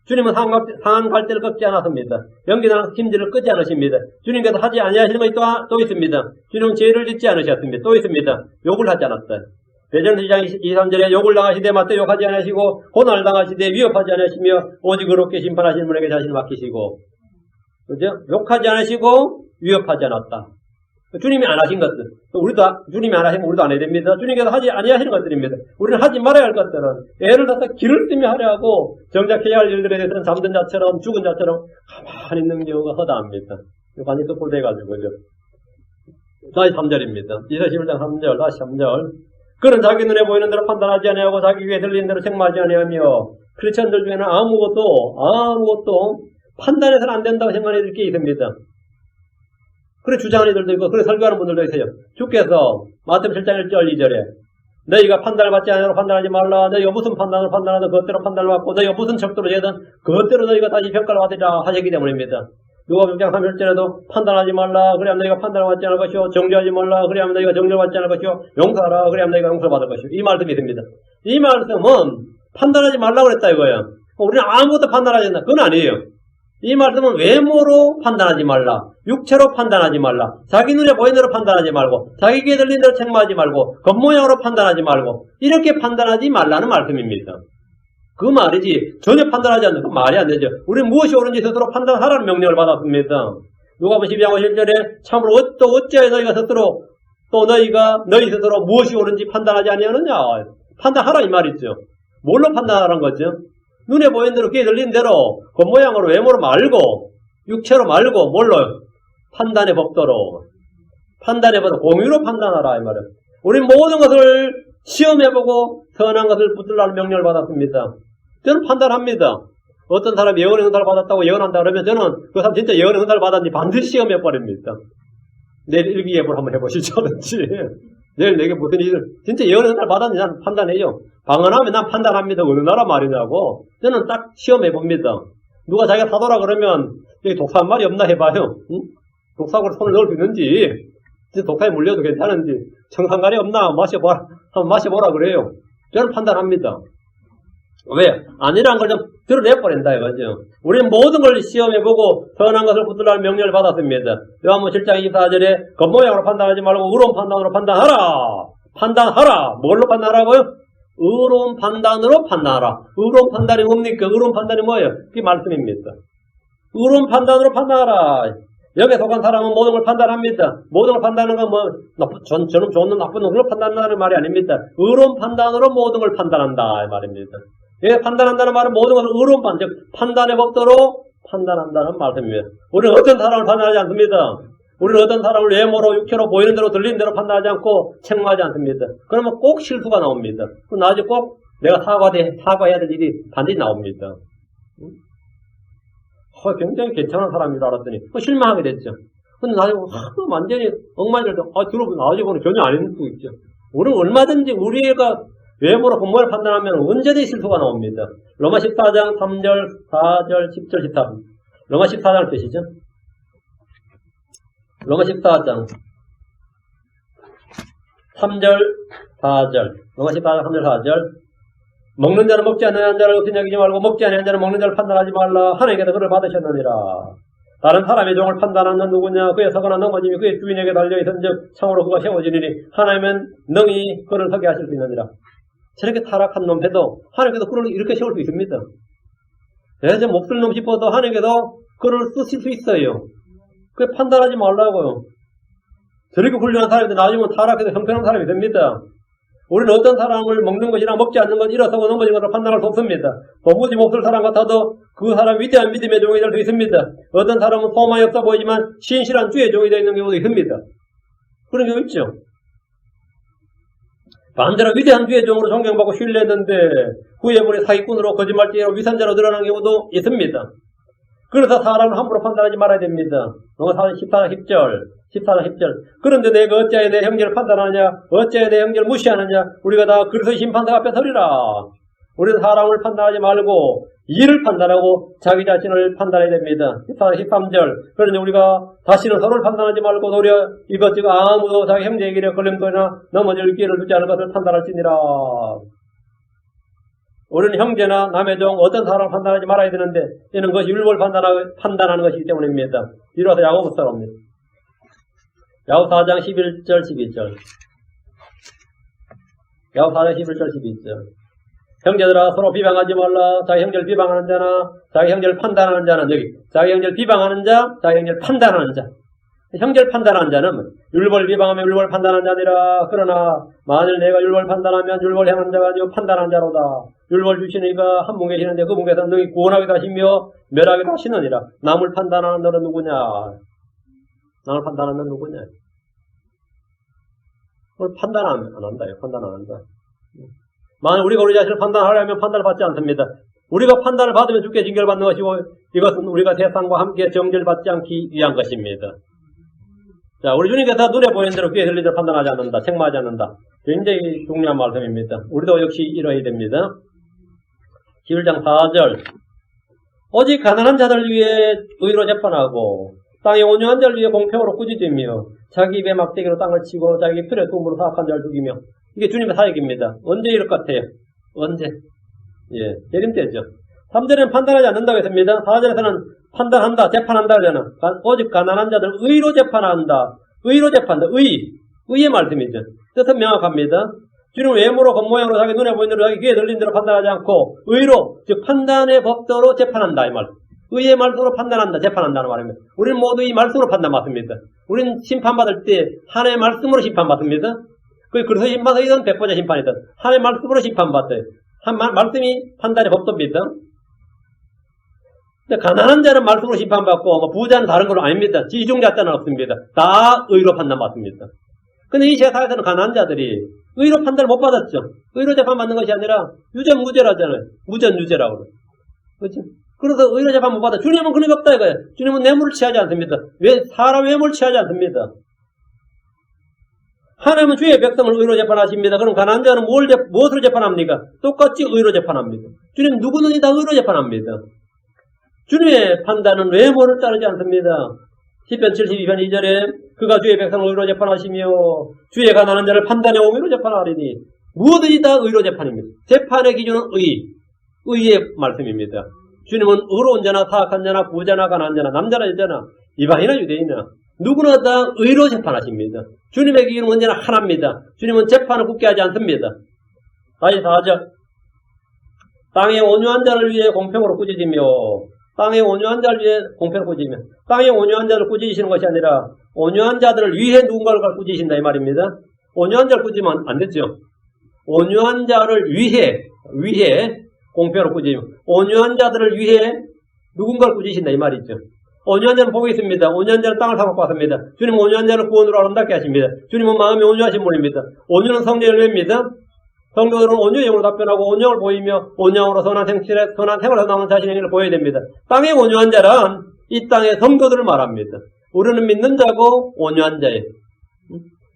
주님은 상한 갈대를 꺾지 않았습니다. 연기나는 힘들을 끄지 않으십니다. 주님께서 하지 아니하시는 것이 또 있습니다. 주님은 죄를 짓지 않으셨습니다. 또 있습니다. 욕을 하지 않았다. 베드로전서 2장 23절에 욕을 당하시되 맞대 욕하지 않으시고 고난을 당하시되 위협하지 않으시며 오직 의롭게 심판하시는 분에게 자신을 맡기시고, 그죠? 욕하지 않으시고 위협하지 않았다. 주님이 안 하신 것들, 주님이 안 하시면 우리도 안 해야 됩니다. 주님께서 하지 아니하시는 것들입니다. 우리는 하지 말아야 할 것들은 애를 갖다 기를 쓰며 하려 하고 정작 해야 할 일들에 대해서는 잠든 자처럼 죽은 자처럼 가만히 있는 경우가 허다합니다. 완전히 또4돼가지고죠. 다시 3절입니다. 이사 11장 3절, 다시 3절. 그는 자기 눈에 보이는 대로 판단하지 아니하고 자기 귀에 들리는 대로 책망하지 아니하며, 크리스천들 중에는 아무것도 판단해서는 안 된다고 생각하는 애들이 꽤 있습니다. 그래 주장하는 애들도 있고 그래 설교하는 분들도 있어요. 주께서 마태복음 7장 1절 2절에 너희가 판단을 받지 않으려 판단하지 말라. 너희가 무슨 판단을 판단하든 그것대로 판단을 받고 너희가 무슨 척도로 재든 그것대로 너희가 다시 평가를 받으라 하셨기 때문입니다. 누가복음 6장 31절에도 판단하지 말라. 그래야면 너희가 판단을 받지 않을 것이요. 정죄하지 말라. 그래야면 너희가 정죄를 받지 않을 것이요. 용서하라. 그래야면 너희가 용서를 받을 것이요. 이 말씀이 있습니다. 이 말씀은 판단하지 말라고 그랬다 이거예요. 우리는 아무것도 판단하지 않는다. 그건 아니에요. 이 말씀은 외모로 판단하지 말라. 육체로 판단하지 말라. 자기 눈에 보이는 대로 판단하지 말고 자기 귀에 들리는 대로 책망하지 말고 겉모양으로 판단하지 말고 이렇게 판단하지 말라는 말씀입니다. 그 말이지 전혀 판단하지 않는 건 말이 안 되죠. 우리는 무엇이 옳은지 스스로 판단하라는 명령을 받았습니다. 누가복음 12장 50절에 참으로 어찌하여 너희가 스스로 또 너희 스스로 무엇이 옳은지 판단하지 아니하느냐. 판단하라 이 말이죠. 뭘로 판단하라는 거죠? 눈에 보이는 대로 귀에 들리는 대로 겉모양으로 외모로 말고 육체로 말고 뭘로? 판단의 법도로 공의로 판단하라 이 말이에요. 우리 모든 것을 시험해보고 선한 것을 붙들라는 명령을 받았습니다. 저는 판단합니다. 어떤 사람이 예언의 은사를 받았다고 예언한다 그러면 저는 그 사람 진짜 예언의 은사를 받았는지 반드시 시험해버립니다. 내일 일기예보를 한번 해보시자든지. 내일 내게 무슨 일을, 진짜 예언을 날 받았는지 나는 판단해요. 방언하면 난 판단합니다. 어느 나라 말이냐고. 저는 딱 시험해봅니다. 누가 자기가 사도라 그러면, 여기 독사한 말이 없나 해봐요. 응? 독사하고 손을 넣을 수 있는지, 진짜 독사에 물려도 괜찮은지, 청산가리 없나 마셔봐라. 한번 마셔보라 그래요. 저는 판단합니다. 왜? 아니란 걸 좀 드러내버린다 이거죠. 우리는 모든 걸 시험해보고 선한 것을 붙들라는 명령을 받았습니다. 요한복음 7장 24절에 겉모양으로 판단하지 말고 의로운 판단으로 판단하라. 판단하라. 뭘로 판단하라고요? 의로운 판단으로 판단하라. 의로운 판단이 뭡니까? 의로운 판단이 뭐예요? 그게 말씀입니다. 의로운 판단으로 판단하라. 여기에 속한 사람은 모든 걸 판단합니다. 모든 걸 판단하는 건 저는 좋은 나쁜 걸 판단한다는 말이 아닙니다. 의로운 판단으로 모든 걸 판단한다 이 말입니다. 예, 판단한다는 말은 모든 것을 의로운 판단, 즉 판단의 법도로 판단한다는 말씀입니다. 우리는 어떤 사람을 판단하지 않습니다. 우리는 어떤 사람을 외모로, 육체로, 보이는 대로, 들리는 대로 판단하지 않고 책망하지 않습니다. 그러면 꼭 실수가 나옵니다. 나중에 꼭 내가 사과해야 될 일이 반드시 나옵니다. 굉장히 괜찮은 사람인 줄 알았더니 실망하게 됐죠. 근데 나중에 완전히 엉망이라도 들어보면 나중에 보면 전혀 아닌 수 있죠. 우리는 얼마든지 우리가 외모로 겉모양을 판단하면 언제든지 실수가 나옵니다. 로마 14장 3절, 4절, 10절, 14절. 로마 14장을 펴시죠. 로마 14장 3절, 4절. 로마 14장 3절, 4절. 먹는 자는 먹지 않는 자를 없인 여기지 말고 먹지 않는 자는 먹는 자를 판단하지 말라. 하나님께서 그를 받으셨느니라. 다른 사람의 종을 판단하는 누구냐? 그의 서거나 넘어짐이 그의 주인에게 달려있은즉 참으로 그가 세워지리니 하나님은 능히 그를 서게 하실 수 있느니라. 저렇게 타락한 놈 해도 하나님께서 그를 이렇게 세울 수 있습니다. 저 몹쓸 놈 싶어도 하나님께서 그를 쓰실 수 있어요. 그 판단하지 말라고요. 저렇게 훌륭한 사람인데 나중에 타락해서 형편한 사람이 됩니다. 우리는 어떤 사람을 먹는 것이나 먹지 않는 것, 일어서고 넘어진 것을 판단할 수 없습니다. 도무지 몹쓸 사람 같아도 그 사람 위대한 믿음의 종이 될 수 있습니다. 어떤 사람은 소망이 없어 보이지만 신실한 주의 종이 되어 있는 경우도 있습니다. 그런 경우 있죠. 반대로 위대한 주의 종으로 존경받고 신뢰했는데 후예물의 사기꾼으로 거짓말쟁이로 위선자로 드러난 경우도 있습니다. 그래서 사람을 함부로 판단하지 말아야 됩니다. 로마서 14장 10절, 14장 10절. 그런데 내가 어찌하여 내 형제를 판단하느냐? 어찌하여 내 형제를 무시하느냐? 우리가 다 그리스도의 심판대 앞에 서리라. 우리는 사람을 판단하지 말고 일을 판단하고 자기 자신을 판단해야 됩니다. 14장 13절. 그러니 우리가 다시는 서로를 판단하지 말고 도리어 이것저것 아무도 자기 형제에게 걸림돌이나 넘어질 기회를 주지 않을 것을 판단할지니라. 우리는 형제나 남의 종 어떤 사람을 판단하지 말아야 되는데 이는 것이 율법을 판단하는 것이기 때문입니다. 이로서 야고보서랍니다. 야고보 4장 11절 12절. 야고보 4장 11절 12절. 형제들아 서로 비방하지 말라. 자기 형제를 비방하는 자나 자기 형제를 판단하는 자는 여기 자기 형제를 비방하는 자, 자기 형제를 판단하는 자. 형제를 판단하는 자는 율법을 비방하면 율법을 판단하는 자니라. 그러나 만일 내가 율법을 판단하면 율법을 행하는 자가 아니고 판단하는 자로다. 율법을 주시는 이가 한 분 계시는데 그 분께서 능히 구원하기도 하시며 멸하기도 하시느니라. 남을 판단하는 너는 누구냐? 남을 판단하는 너는 누구냐? 그걸 판단 안 한다요. 판단 안 한다. 만일 우리가 우리 자신을 판단하려면 판단을 받지 않습니다. 우리가 판단을 받으면 주께 징계를 받는 것이고 이것은 우리가 세상과 함께 정죄를 받지 않기 위한 것입니다. 자, 우리 주님께서 눈에 보이는 대로 귀에 들리는 대로 판단하지 않는다. 책망하지 않는다. 굉장히 중요한 말씀입니다. 우리도 역시 이러해야 됩니다. 11장 4절. 오직 가난한 자들 위해 의로 재판하고 땅에 온유한 자를 위해 공평으로 꾸짖으며 자기 입에 막대기로 땅을 치고 자기 필에 도움으로 사악한 자를 죽이며. 이게 주님의 사역입니다. 언제 이럴 것 같아요? 언제? 예, 재림 때죠. 3절에는 판단하지 않는다고 했습니다. 4절에서는 판단한다, 재판한다 그러잖아. 오직 가난한 자들 의로 재판한다. 의로 재판한다. 의의 말씀이죠. 뜻은 명확합니다. 주님은 외모로 겉모양으로 자기 눈에 보이는 대로 자기 귀에 들리는 대로 판단하지 않고 의로, 즉 판단의 법도로 재판한다 이 말. 의의 말씀으로 판단한다, 재판한다는 말입니다. 우리는 모두 이 말씀으로 판단받습니다. 우리는 심판받을 때 하나님의 말씀으로 심판받습니다. 그래서 심판이든 백보자 심판이든 하나님의 말씀으로 심판받아요. 말씀이 판단의 법도입니다. 근데 가난한 자는 말씀으로 심판받고 부자는 다른 건 아닙니다. 지중자자는 없습니다. 다 의로 판단받습니다. 근데 이 세상에서는 가난한 자들이 의로 판단을 못 받았죠. 의로 재판받는 것이 아니라 유전무죄라잖아요. 무전유죄라고. 그렇죠? 그래서 의로 재판 못 받아. 주님은 그런 게 없다 이거예요. 주님은 뇌물을 취하지 않습니다. 왜 사람 뇌물을 취하지 않습니다. 하나님은 주의 백성을 의로 재판하십니다. 그럼 가난한 자는 무엇으로 재판합니까? 똑같이 의로 재판합니다. 주님 누구든지 다 의로 재판합니다. 주님의 판단은 외모를 따르지 않습니다. 시편 72편 2절에 그가 주의 백성을 의로 재판하시며 주의 가난한 자를 판단해 오기로 재판하리니 무엇든지 다 의로 재판입니다. 재판의 기준은 의의 말씀입니다. 주님은 의로운 자나 사악한 자나 부자나 가난한 자나 남자나 여자나 이방이나 유대인이나 누구나 다 의로 재판하십니다. 주님의 기준은 언제나 하나입니다. 주님은 재판을 굳게 하지 않습니다. 다시 4절 땅의 온유한 자를 위해 공평으로 꾸짖으며 땅의 온유한 자를 위해 공평으로 꾸짖으며 땅의 온유한 자를 꾸짖으시는 것이 아니라 온유한 자들을 위해 누군가를 꾸짖으신다 이 말입니다. 온유한 자를 꾸짖으면 안 됐죠. 온유한 자를 위해 공평으로 꾸짖으며 온유한 자들을 위해 누군가를 꾸짖으신다 이 말이죠. 온유한 자는 복이 있습니다. 온유한 자는 땅을 사먹고 왔습니다. 주님은 온유한 자를 구원으로 아름답게 하십니다. 주님은 마음이 온유하신 분입니다. 온유는 성령의 열매입니다. 성도들은 온유의 영으로 답변하고 온유를 보이며 온유함으로 선한 생활에서 나오는 자신의 행위를 보여야 됩니다. 땅의 온유한 자란 이 땅의 성도들을 말합니다. 우리는 믿는 자고 온유한 자예요.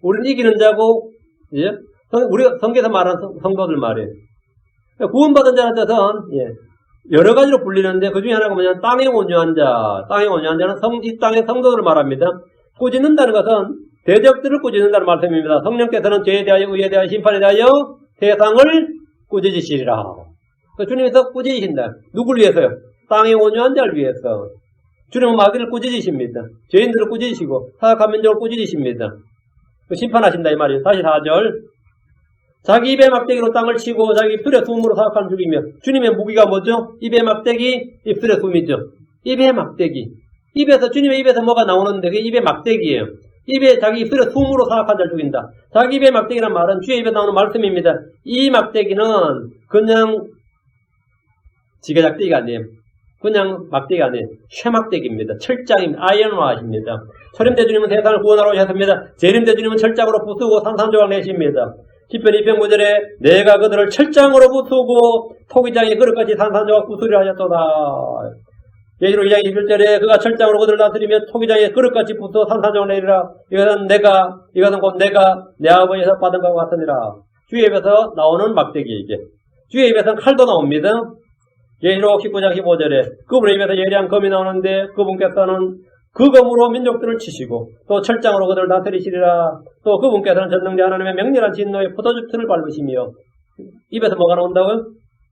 우리는 이기는 자고 우리가 성경에서 말하는 성도들 말이에요. 구원받은 자는 여러 가지로 불리는데 그 중에 하나가 뭐냐면 땅의 온유한 자. 땅의 온유한 자는 이 땅의 성도들을 말합니다. 꾸짖는다는 것은 대적들을 꾸짖는다는 말씀입니다. 성령께서는 죄에 대하여 의에 대하여 심판에 대하여 세상을 꾸짖으시리라. 주님께서 꾸짖으신다. 누굴 위해서요? 땅의 온유한 자를 위해서. 주님은 마귀를 꾸짖으십니다. 죄인들을 꾸짖으시고 사악한 민족을 꾸짖으십니다. 심판하신다 이 말이에요. 다시 4절 자기 입에 막대기로 땅을 치고 자기 입술에 숨으로 사악한 죽이며 주님의 무기가 뭐죠? 입에 막대기, 입술에 숨이죠. 입에 막대기. 주님의 입에서 뭐가 나오는데 그게 입에 막대기예요. 자기 입술에 숨으로 사악한 자를 죽인다. 자기 입에 막대기란 말은 주의 입에 나오는 말씀입니다. 이 막대기는 그냥 지게작대기가 아니에요. 그냥 막대기가 아니에요. 쇠막대기입니다. 철장입니다. 아이언화십니다. 소림대 주님은 세상을 구원하러 오셨습니다. 재림대 주님은 철장으로 부수고 산산조각 내십니다. 시편 2편 9절에 내가 그들을 철장으로 부수고 토기장의 그릇같이 산산조각 부수리라 하셨도다. 예시록 2장 21절에 그가 철장으로 그들을 다스리며 토기장의 그릇같이 부숴 산산조각 내리라. 이것은 곧 내가 내 아버지에서 받은 것과 같으니라. 주의 입에서 나오는 막대기 이게. 주의 입에서는 칼도 나옵니다. 예시록 19장 15절에 그분의 입에서 예리한 검이 나오는데 그분께서는 그 검으로 민족들을 치시고 또 철장으로 그들을 다스리시리라. 또 그분께서는 전능자 하나님의 명렬한 진노의 포도즙틀을 밟으시며 입에서 뭐가 나온다고요?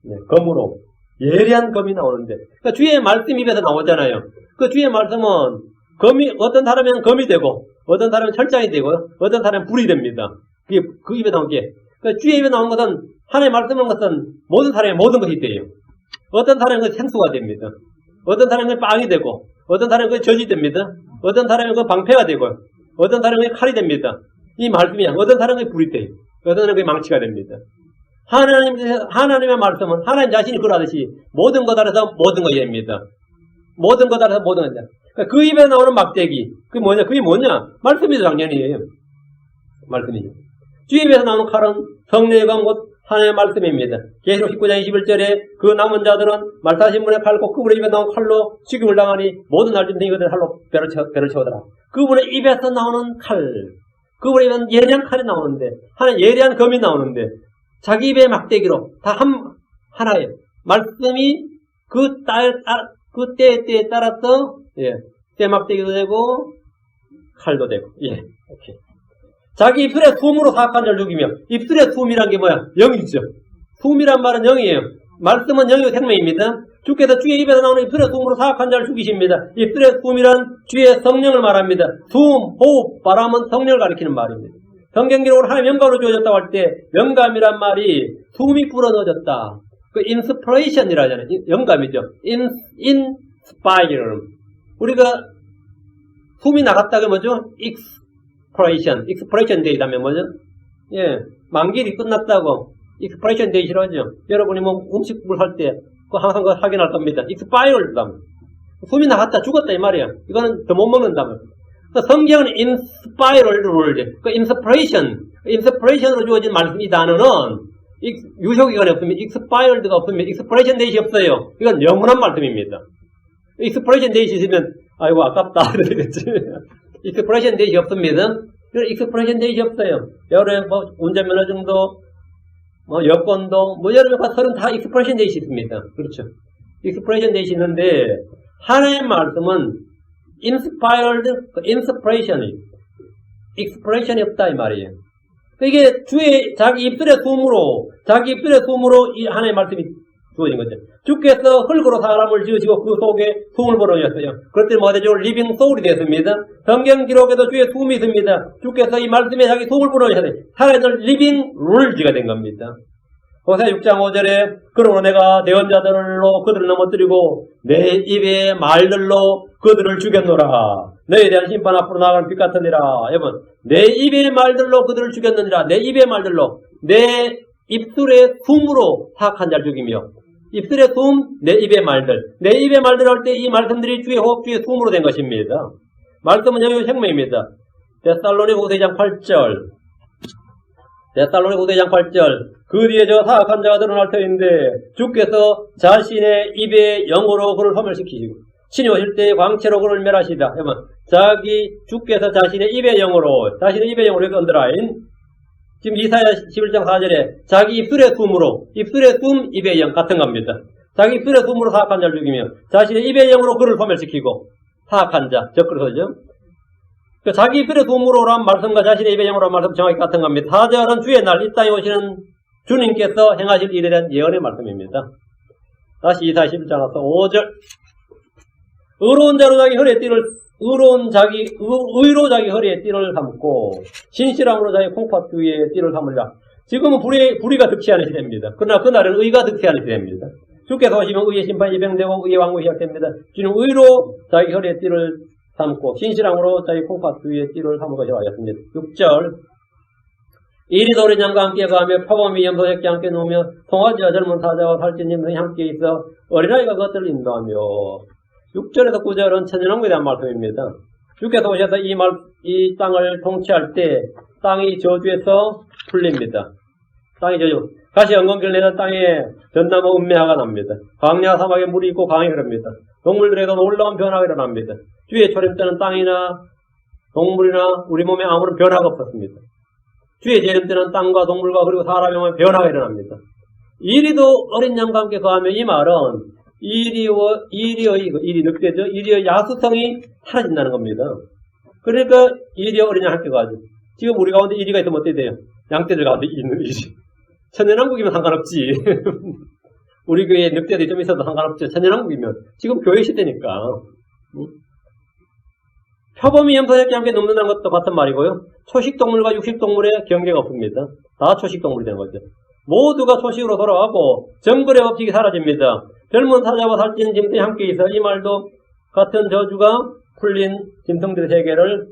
네, 검으로 예리한 검이 나오는데 그러니까 주의 말씀이 입에서 나오잖아요. 그 주의 말씀은 어떤 사람은 검이 되고 어떤 사람은 철장이 되고 어떤 사람은 불이 됩니다. 그게 그 입에 나온 게 그러니까 주의 입에 나온 것은 하나님의 말씀인 것은 모든 사람의 모든 것이 돼요. 어떤 사람은 그 생수가 됩니다. 어떤 사람은 그 빵이 되고 어떤 사람은 그 젖이 됩니다. 어떤 사람은 그 방패가 되고 어떤 사람은 그 칼이 됩니다. 이 말씀이야. 어떤 사람은 그 불이 돼요. 어떤 사람은 그 망치가 됩니다. 하나님의 말씀은 하나님 자신이 그러하듯이 모든 것 아래서 모든 것이 됩니다. 모든 것 아래서 모든 것이다. 그러니까 그 입에 나오는 막대기 그게 뭐냐? 말씀이죠. 당연히 말씀이죠. 주의 입에서 나오는 칼은 성령의 검 곧 하나님의 말씀입니다. 계시록 19장 21절에 그 남은 자들은 말타신 분의 칼 곧 그분의 입에 나온 칼로 죽임을 당하니 모든 날짐승이 그들의 칼로 배를 채우더라. 그분의 입에서 나오는 칼, 그분의 입에는 예리한 칼이 나오는데 하나님 예리한 검이 나오는데 자기 입의 막대기로 다 하나예요. 말씀이 그 때에 따라서 때 막대기도 되고 칼도 되고 오케이. 자기 입술에 숨으로 사악한 자를 죽이며 입술에 숨이란 게 뭐야? 영이죠. 숨이란 말은 영이에요. 말씀은 영이고 생명입니다. 주께서 주의 입에서 나오는 입술에 숨으로 사악한 자를 죽이십니다. 입술에 숨이란 주의 성령을 말합니다. 숨, 호흡, 바람은 성령을 가리키는 말입니다. 성경기록으로 하나님 영감으로 주어졌다고 할 때 영감이란 말이 숨이 불어넣어졌다. 그 인스피레이션이라 하잖아요. 영감이죠. 인스파이럴. 우리가 숨이 나갔다가 뭐죠? 익스프레이션 데이라면 뭐죠? 만기일이 끝났다고 익스프레이션 데이 싫어하죠? 여러분이 뭐 음식물 할 때 항상 그거 확인할 겁니다. 익스파이럴다. 숨이 나갔다 죽었다 이 말이야. 이거는 더 못 먹는다면. 성경은 인스파이럴 룰, 그 인스피레이션으로 주어진 말씀 이 단어는 유효기간이 없으면 익스파이럴드가 없으면 익스프레이션 데이시 없어요. 이건 영원한 말씀입니다. 익스프레이션 데이시 있으면 아이고 아깝다 이러겠지. 익스프레이션 데이시 없습니다. 익스프레션 데이시 없어요. 여러 뭐 운전면허증도 뭐 여권도 뭐 여러 가설은 다 익스프레션 데이시 있습니다. 그렇죠. 익스프레션 데이시 있는데 하나의 말씀은 inspired, inspiration이 익스프레션이 없다 이 말이에요. 이게 주의 자기 입술의 숨으로 이 하나의 말씀이 주어진 거죠. 주께서 흙으로 사람을 지으시고 그 속에 숨을 불어넣었어요. 그럴 때 뭐가 되죠? 리빙 소울이 됐습니다. 성경 기록에도 주의 숨이 있습니다. 주께서 이 말씀에 자기 숨을 불어넣으셨어요. 살아있는 리빙 룰지가 된 겁니다. 호세아 6장 5절에 그러므로 내가 대언자들로 그들을 넘어뜨리고 내 입의 말들로 그들을 죽였노라. 너에 대한 심판 앞으로 나아가는 빛 같으니라. 여러분, 내 입의 말들로 그들을 죽였느니라. 내 입의 말들로, 내 입술의 숨으로 사악한 자를 죽이며, 입술의 숨, 내 입의 말들. 내 입의 말들 할 때 이 말씀들이 주의 호흡, 주의 숨으로 된 것입니다. 말씀은 영의 생명입니다. 데살로니가 5장 8절. 데살로니가 5장 8절. 그 뒤에 저 사악한 자가 드러날 터인데 주께서 자신의 입의 영으로 그를 소멸시키시고 친히 오실 때의 광채로 그를 멸하시다. 여러분, 주께서 자신의 입의 영으로 여기 언더라인. 지금 이사야 11장 4절에 자기 입술의 숨으로, 입술의 숨, 입의 영 같은 겁니다. 자기 입술의 숨으로 사악한 자를 죽이며 자신의 입의 영으로 그를 소멸시키고 사악한 자, 적그리스도죠. 자기 입술의 숨으로란 말씀과 자신의 입의 영으로란 말씀 정확히 같은 겁니다. 4절은 주의 날, 이 땅에 오시는 주님께서 행하실 일에 대한 예언의 말씀입니다. 다시 이사야 11장 와서 5절. 의로운 자로 자기 허리에 띠를, 의로 자기 허리에 띠를 삼고, 신실함으로 자기 콩팥주위에 띠를 삼으리라. 지금은 불의가 득세하는 시대입니다. 그러나 그날은 의가 득세하는 시대입니다. 주께서 오시면 의의 심판이 예병되고 의의 왕국이 시작됩니다. 주는 의로 자기 허리에 띠를 삼고, 신실함으로 자기 콩팥주위에 띠를 삼을 것이라 하였습니다. 6절. 이리도 어린 양과 함께 가며 표범이 염소새끼 함께 놓으며 송아지와 젊은 사자와 살찐 염소이 함께 있어 어린아이가 그것들을 인도하며 6절에서 9절은 천연왕국에 대한 말씀입니다. 주께서 오셔서 이 땅을 통치할 때 땅이 저주에서 풀립니다. 땅이 저주. 가시 엉겅퀴를 내는 땅에 전나무 은매화가 납니다. 광야 사막에 물이 있고 강이 흐릅니다. 동물들에도 놀라운 변화가 일어납니다. 주의 초림 때는 땅이나 동물이나 우리 몸에 아무런 변화가 없었습니다. 주의 재림 때는 땅과 동물과 그리고 사람의 몸에 변화가 일어납니다. 이리도 어린 양과 함께 거하며 이 말은 이리의 늑대죠. 이리의 야수성이 사라진다는 겁니다. 그러니까 이리의 어린 양 함께 거하죠. 지금 우리 가운데 이리가 있으면 어떻게 돼요? 양떼들 가운데 있는 이리. 천연왕국이면 상관없지. 우리 교회에 늑대들이 좀 있어도 상관없죠. 천연왕국이면. 지금 교회 시대니까. 표범이 염소새끼 함께 눕는다는 것도 같은 말이고요. 초식동물과 육식동물의 경계가 없습니다. 다 초식동물이 되는 거죠. 모두가 초식으로 돌아가고 정글의 법칙이 사라집니다. 젊은 사자와 살찌는 짐승이 함께 있어 이 말도 같은 저주가 풀린 짐승들의 세계를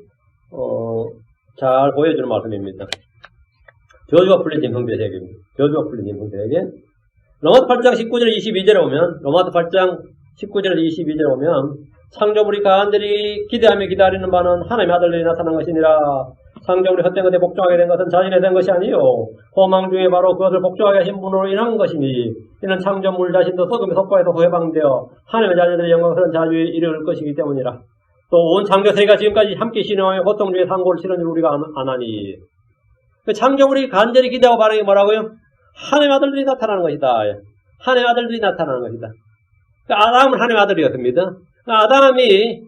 잘 보여주는 말씀입니다. 저주가 풀린 짐승들의 세계입니다. 저주가 풀린 짐승들의 세계. 로마서 8장 19절 22절에 오면 로마서 8장 19절 22절에 오면 창조물이 간절히 기대하며 기다리는 바는 하나님의 아들들이 나타난 것이니라. 창조물이 헛된 것에 복종하게 된 것은 자신에 된 것이 아니요 허망 중에 바로 그것을 복종하게 하신 분으로 인한 것이니 이는 창조물 자신도 소금의 속과에서 해방되어 하나님의 자녀들의 영광스러운 자유에 이르를 것이기 때문이라. 또 온 창조세계가 지금까지 함께 신음하며 고통 중에 상고를 치는 일 우리가 안 하니. 그 창조물이 간절히 기대하고 바라는 게 뭐라고요? 하나님의 아들들이 나타나는 것이다. 하나님의 아들들이 나타나는 것이다. 아담은 하나님의 아들이었습니다. 아담이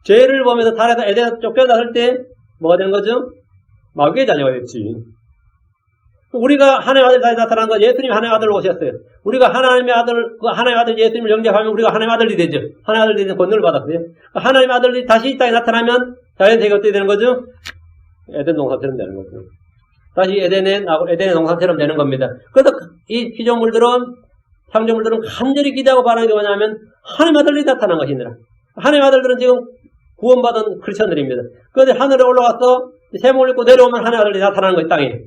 죄를 보면서 달에서 에덴에서 쫓겨났을 때 뭐가 되는 거죠? 마귀의 자녀가 됐지. 우리가 하나님의 아들이 나타난 건 예수님이 하나님의 아들로 오셨어요. 우리가 하나님의 아들 예수님을 영접하면 우리가 하나님의 아들이 되죠. 하나님의 아들이 되는 권능을 받았어요. 하나님의 아들이 다시 이 땅에 나타나면 자연세계가 어떻게 되는 거죠? 에덴 동산처럼 되는 거죠. 다시 에덴의 동산처럼 되는 겁니다. 그래서 이 피조물들은 창조물들은 간절히 기대하고 바라는 게 뭐냐면 하나님의 아들이 나타난 것이니라. 하나님의 아들들은 지금 구원받은 크리스천들입니다. 그런데 하늘에 올라가서 샘을 입고 내려오면 하나님의 아들이 나타나는 거예요, 땅에.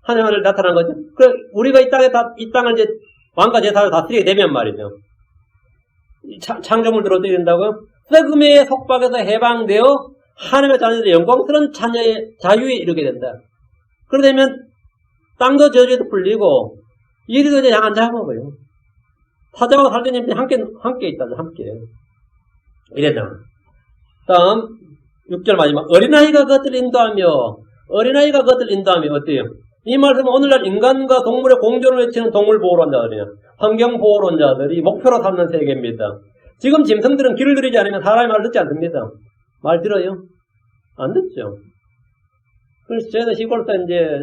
하나님의 아들이 나타나는 거죠. 그래, 우리가 이 땅을 이제 왕과 제사를 다스리게 되면 말이죠. 창조물들을 어떻게 된다고요? 썩음의 속박에서 해방되어 하나님의 자녀들의 영광스러운 자유에 이르게 된다. 그러면 땅도 저주에도 풀리고 이리도 이제 양한 자먹어요. 사자와 살찐 짐승이 함께 있다죠, 함께. 이래잖아. 다음, 6절 마지막 어린아이가 그것을 인도하며 어린아이가 그것을 인도하며 어때요? 이 말씀은 오늘날 인간과 동물의 공존을 외치는 동물보호론자들이냐 환경보호론자들이 목표로 삼는 세계입니다. 지금 짐승들은 길을 들이지 않으면 사람의 말을 듣지 않습니다. 말 들어요? 안 듣죠. 그래서 저희는 시골에서 이제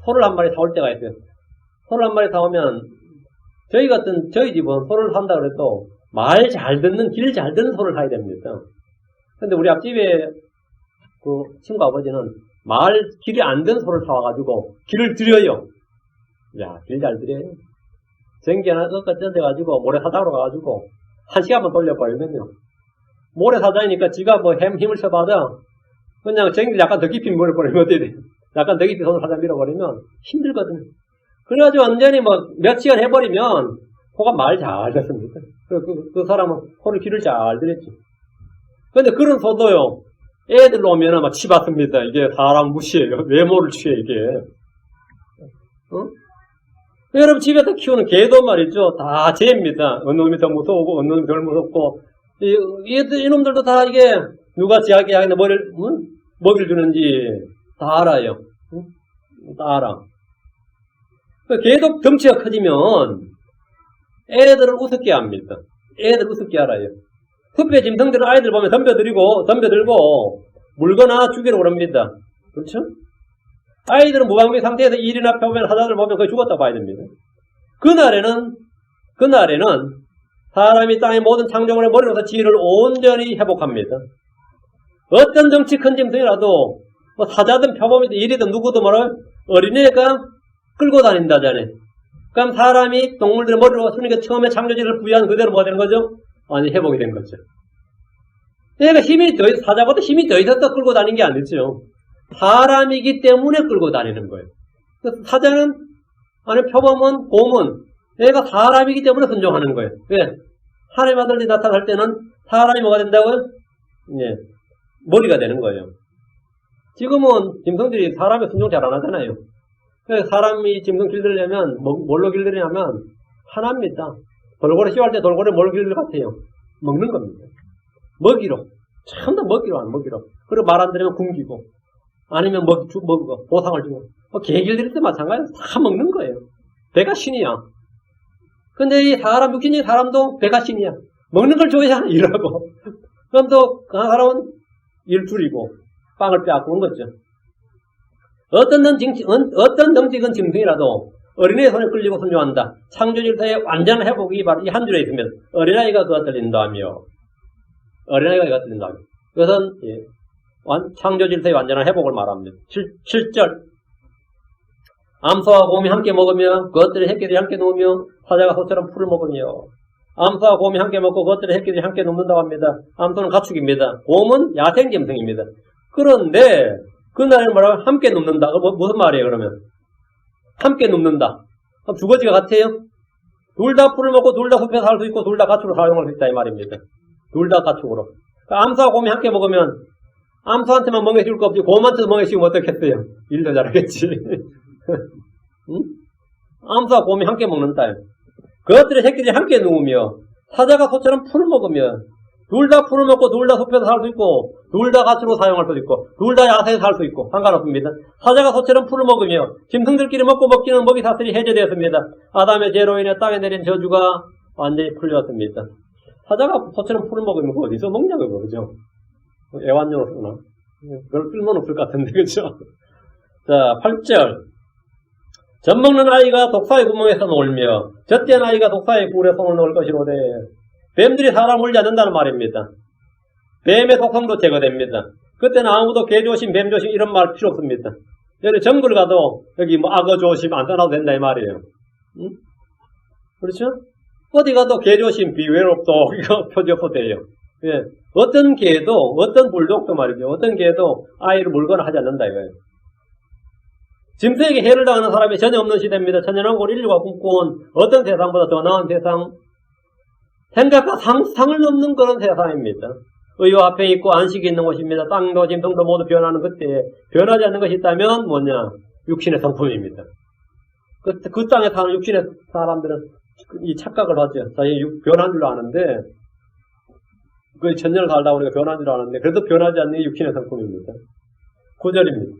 소를 한 마리 사올 때가 있어요. 소를 한 마리 사오면 저희 집은 소를 산다 그래도 말 잘 듣는, 길 잘 듣는 소를 사야 됩니다. 근데 우리 앞집에 그 친구 아버지는 길이 안 든 소를 사와가지고 길을 들여요. 야, 길 잘 들여요. 전기 하나 던져가지고 모래사장으로 가가지고 1시간만 돌려버리면요. 모래사장이니까 지가 뭐 힘을 써봐도 그냥 전기를 약간 더 깊이 밀어버리면 어떻게 돼요? 약간 더 깊이 손을 살짝 밀어버리면 힘들거든요. 그래가지고 완전히 몇 시간 해버리면 코가 말 잘 됐습니다. 그 사람은 코를 길을 잘 들였지. 근데 그런 소도요, 애들 오면은 막 치받습니다. 이게 사람 무시해요. 외모를 취해, 이게. 여러분 집에서 키우는 개도 말이죠. 다 죄입니다. 어느 놈이 더 무서우고, 어느 놈이 덜 무섭고. 이놈들도 다 이게, 누가 지하게 하겠네, 먹이를 주는지 다 알아요. 다 알아. 개도 덩치가 커지면 애들을 우습게 합니다. 애들 우습게 알아요. 숲에 짐승들은 아이들 보면 덤벼들고 물거나 죽이러 그럽니다. 그렇죠? 아이들은 무방비 상태에서 일이나 표면 하자들 보면 거의 죽었다 봐야 됩니다. 그날에는 사람이 땅의 모든 창조물의 머리로서 지혜를 온전히 회복합니다. 어떤 덩치 큰 짐승이라도 사자든 표범이든 일이든 누구든 어린애가 끌고 다닌다잖아요. 그럼 사람이 동물들의 머리로 그러니까 처음에 창조지를 부여한 그대로 뭐가 되는 거죠? 아니, 회복이 된 거죠. 그러니까 사자보다 힘이 더 있어서 끌고 다니는 게 아니죠. 사람이기 때문에 끌고 다니는 거예요. 그래서 사자는, 표범은, 곰은, 얘가 사람이기 때문에 순종하는 거예요. 왜? 하나님의 아들이 나타날 때는 사람이 뭐가 된다고요? 예, 머리가 되는 거예요. 지금은 짐승들이 사람의 순종 잘 안 하잖아요. 그래서 사람이 짐승 길들려면 뭘로 길들이냐면 하나입니다. 돌고래 씌워할 때 돌고래 뭘 길들 같아요? 먹는 겁니다. 먹이로. 전부 먹이로. 그리고 말 안 들으면 굶기고 아니면 먹고 보상을 주고 개 길들일 때 마찬가지로 다 먹는 거예요. 배가 신이야. 근데 이 사람, 육신적인 사람도 배가 신이야. 먹는 걸 좋아해야 일하고 그럼 또 그 사람은 일줄이고 빵을 빼앗고 그런 거죠. 어떤 덩치건 짐승이라도 어린애의 손에 끌리고 순종한다. 창조질서의 완전한 회복이 바로 이 한 줄에 있습니다. 어린아이가 그것을 인도하며. 그것은 창조질서의 완전한 회복을 말합니다. 7절 암소와 곰이 함께 먹으며 그것들의 새끼들이 함께 누우며 사자가 소처럼 풀을 먹으며. 암소와 곰이 함께 먹고 그것들의 새끼들이 함께 눕는다고 합니다. 암소는 가축입니다. 곰은 야생짐승입니다. 그런데 그날은 뭐라고? 함께 눕는다. 무슨 말이에요, 그러면? 함께 눕는다. 그럼 두 가지가 같아요? 둘 다 풀을 먹고 둘 다 숲에서 살 수 있고 둘 다 가축으로 사용할 수 있다 이 말입니다. 둘 다 가축으로. 그러니까 암소와 곰이 함께 먹으면 암소한테만 멍에 씌울 거 없지 곰한테도 멍에 씌우면 어떻겠어요? 일 더 잘하겠지. 응? 암소와 곰이 함께 먹는다. 그것들의 새끼들이 함께 누우며 사자가 소처럼 풀을 먹으며 둘 다 풀을 먹고 둘 다 숲에서 살 수 있고 둘 다 가축으로 사용할 수 있고 둘 다 야생에서 살 수 있고 상관없습니다. 사자가 소처럼 풀을 먹으며 짐승들끼리 먹고 먹기는 먹이 사슬이 해제되었습니다. 아담의 죄로 인해 땅에 내린 저주가 완전히 풀렸습니다. 사자가 소처럼 풀을 먹으면 그거 어디서 먹냐고요, 그죠? 애완용으로 쓰나? 그걸 쓸모는 없을 것 같은데, 그죠? 자, 8절. 젖먹는 아이가 독사의 구멍에서 놀며 젖된 아이가 독사의 굴에 손을 넣을 것이로되 뱀들이 사람 물지 않는다는 말입니다. 뱀의 독성도 제거됩니다. 그때는 아무도 개 조심, 뱀 조심 이런 말 필요 없습니다. 여기 정글 가도 여기 뭐 악어 조심 안 떠나도 된다 이 말이에요. 응? 그렇죠? 어디 가도 개 조심, 비외롭도 이거 표지 없어도 돼요. 예. 어떤 개도, 어떤 불독도 말이죠. 어떤 개도 아이를 물거나 하지 않는다 이거예요. 짐승에게 해를 당하는 사람이 전혀 없는 시대입니다. 천연왕국 인류가 꿈꿔온 어떤 세상보다 더 나은 세상, 생각과 상상을 넘는 그런 세상입니다. 의와 화평이 있고 안식이 있는 곳입니다. 땅도 짐승도 모두 변하는 그때 변하지 않는 것이 있다면 뭐냐? 육신의 성품입니다. 그 땅에 사는 육신의 사람들은 이 착각을 하죠. 자기 변한 줄로 아는데 거의 천년을 살다 보니까 변한 줄 알았는데, 그래도 변하지 않는 게 육신의 성품입니다. 9절입니다.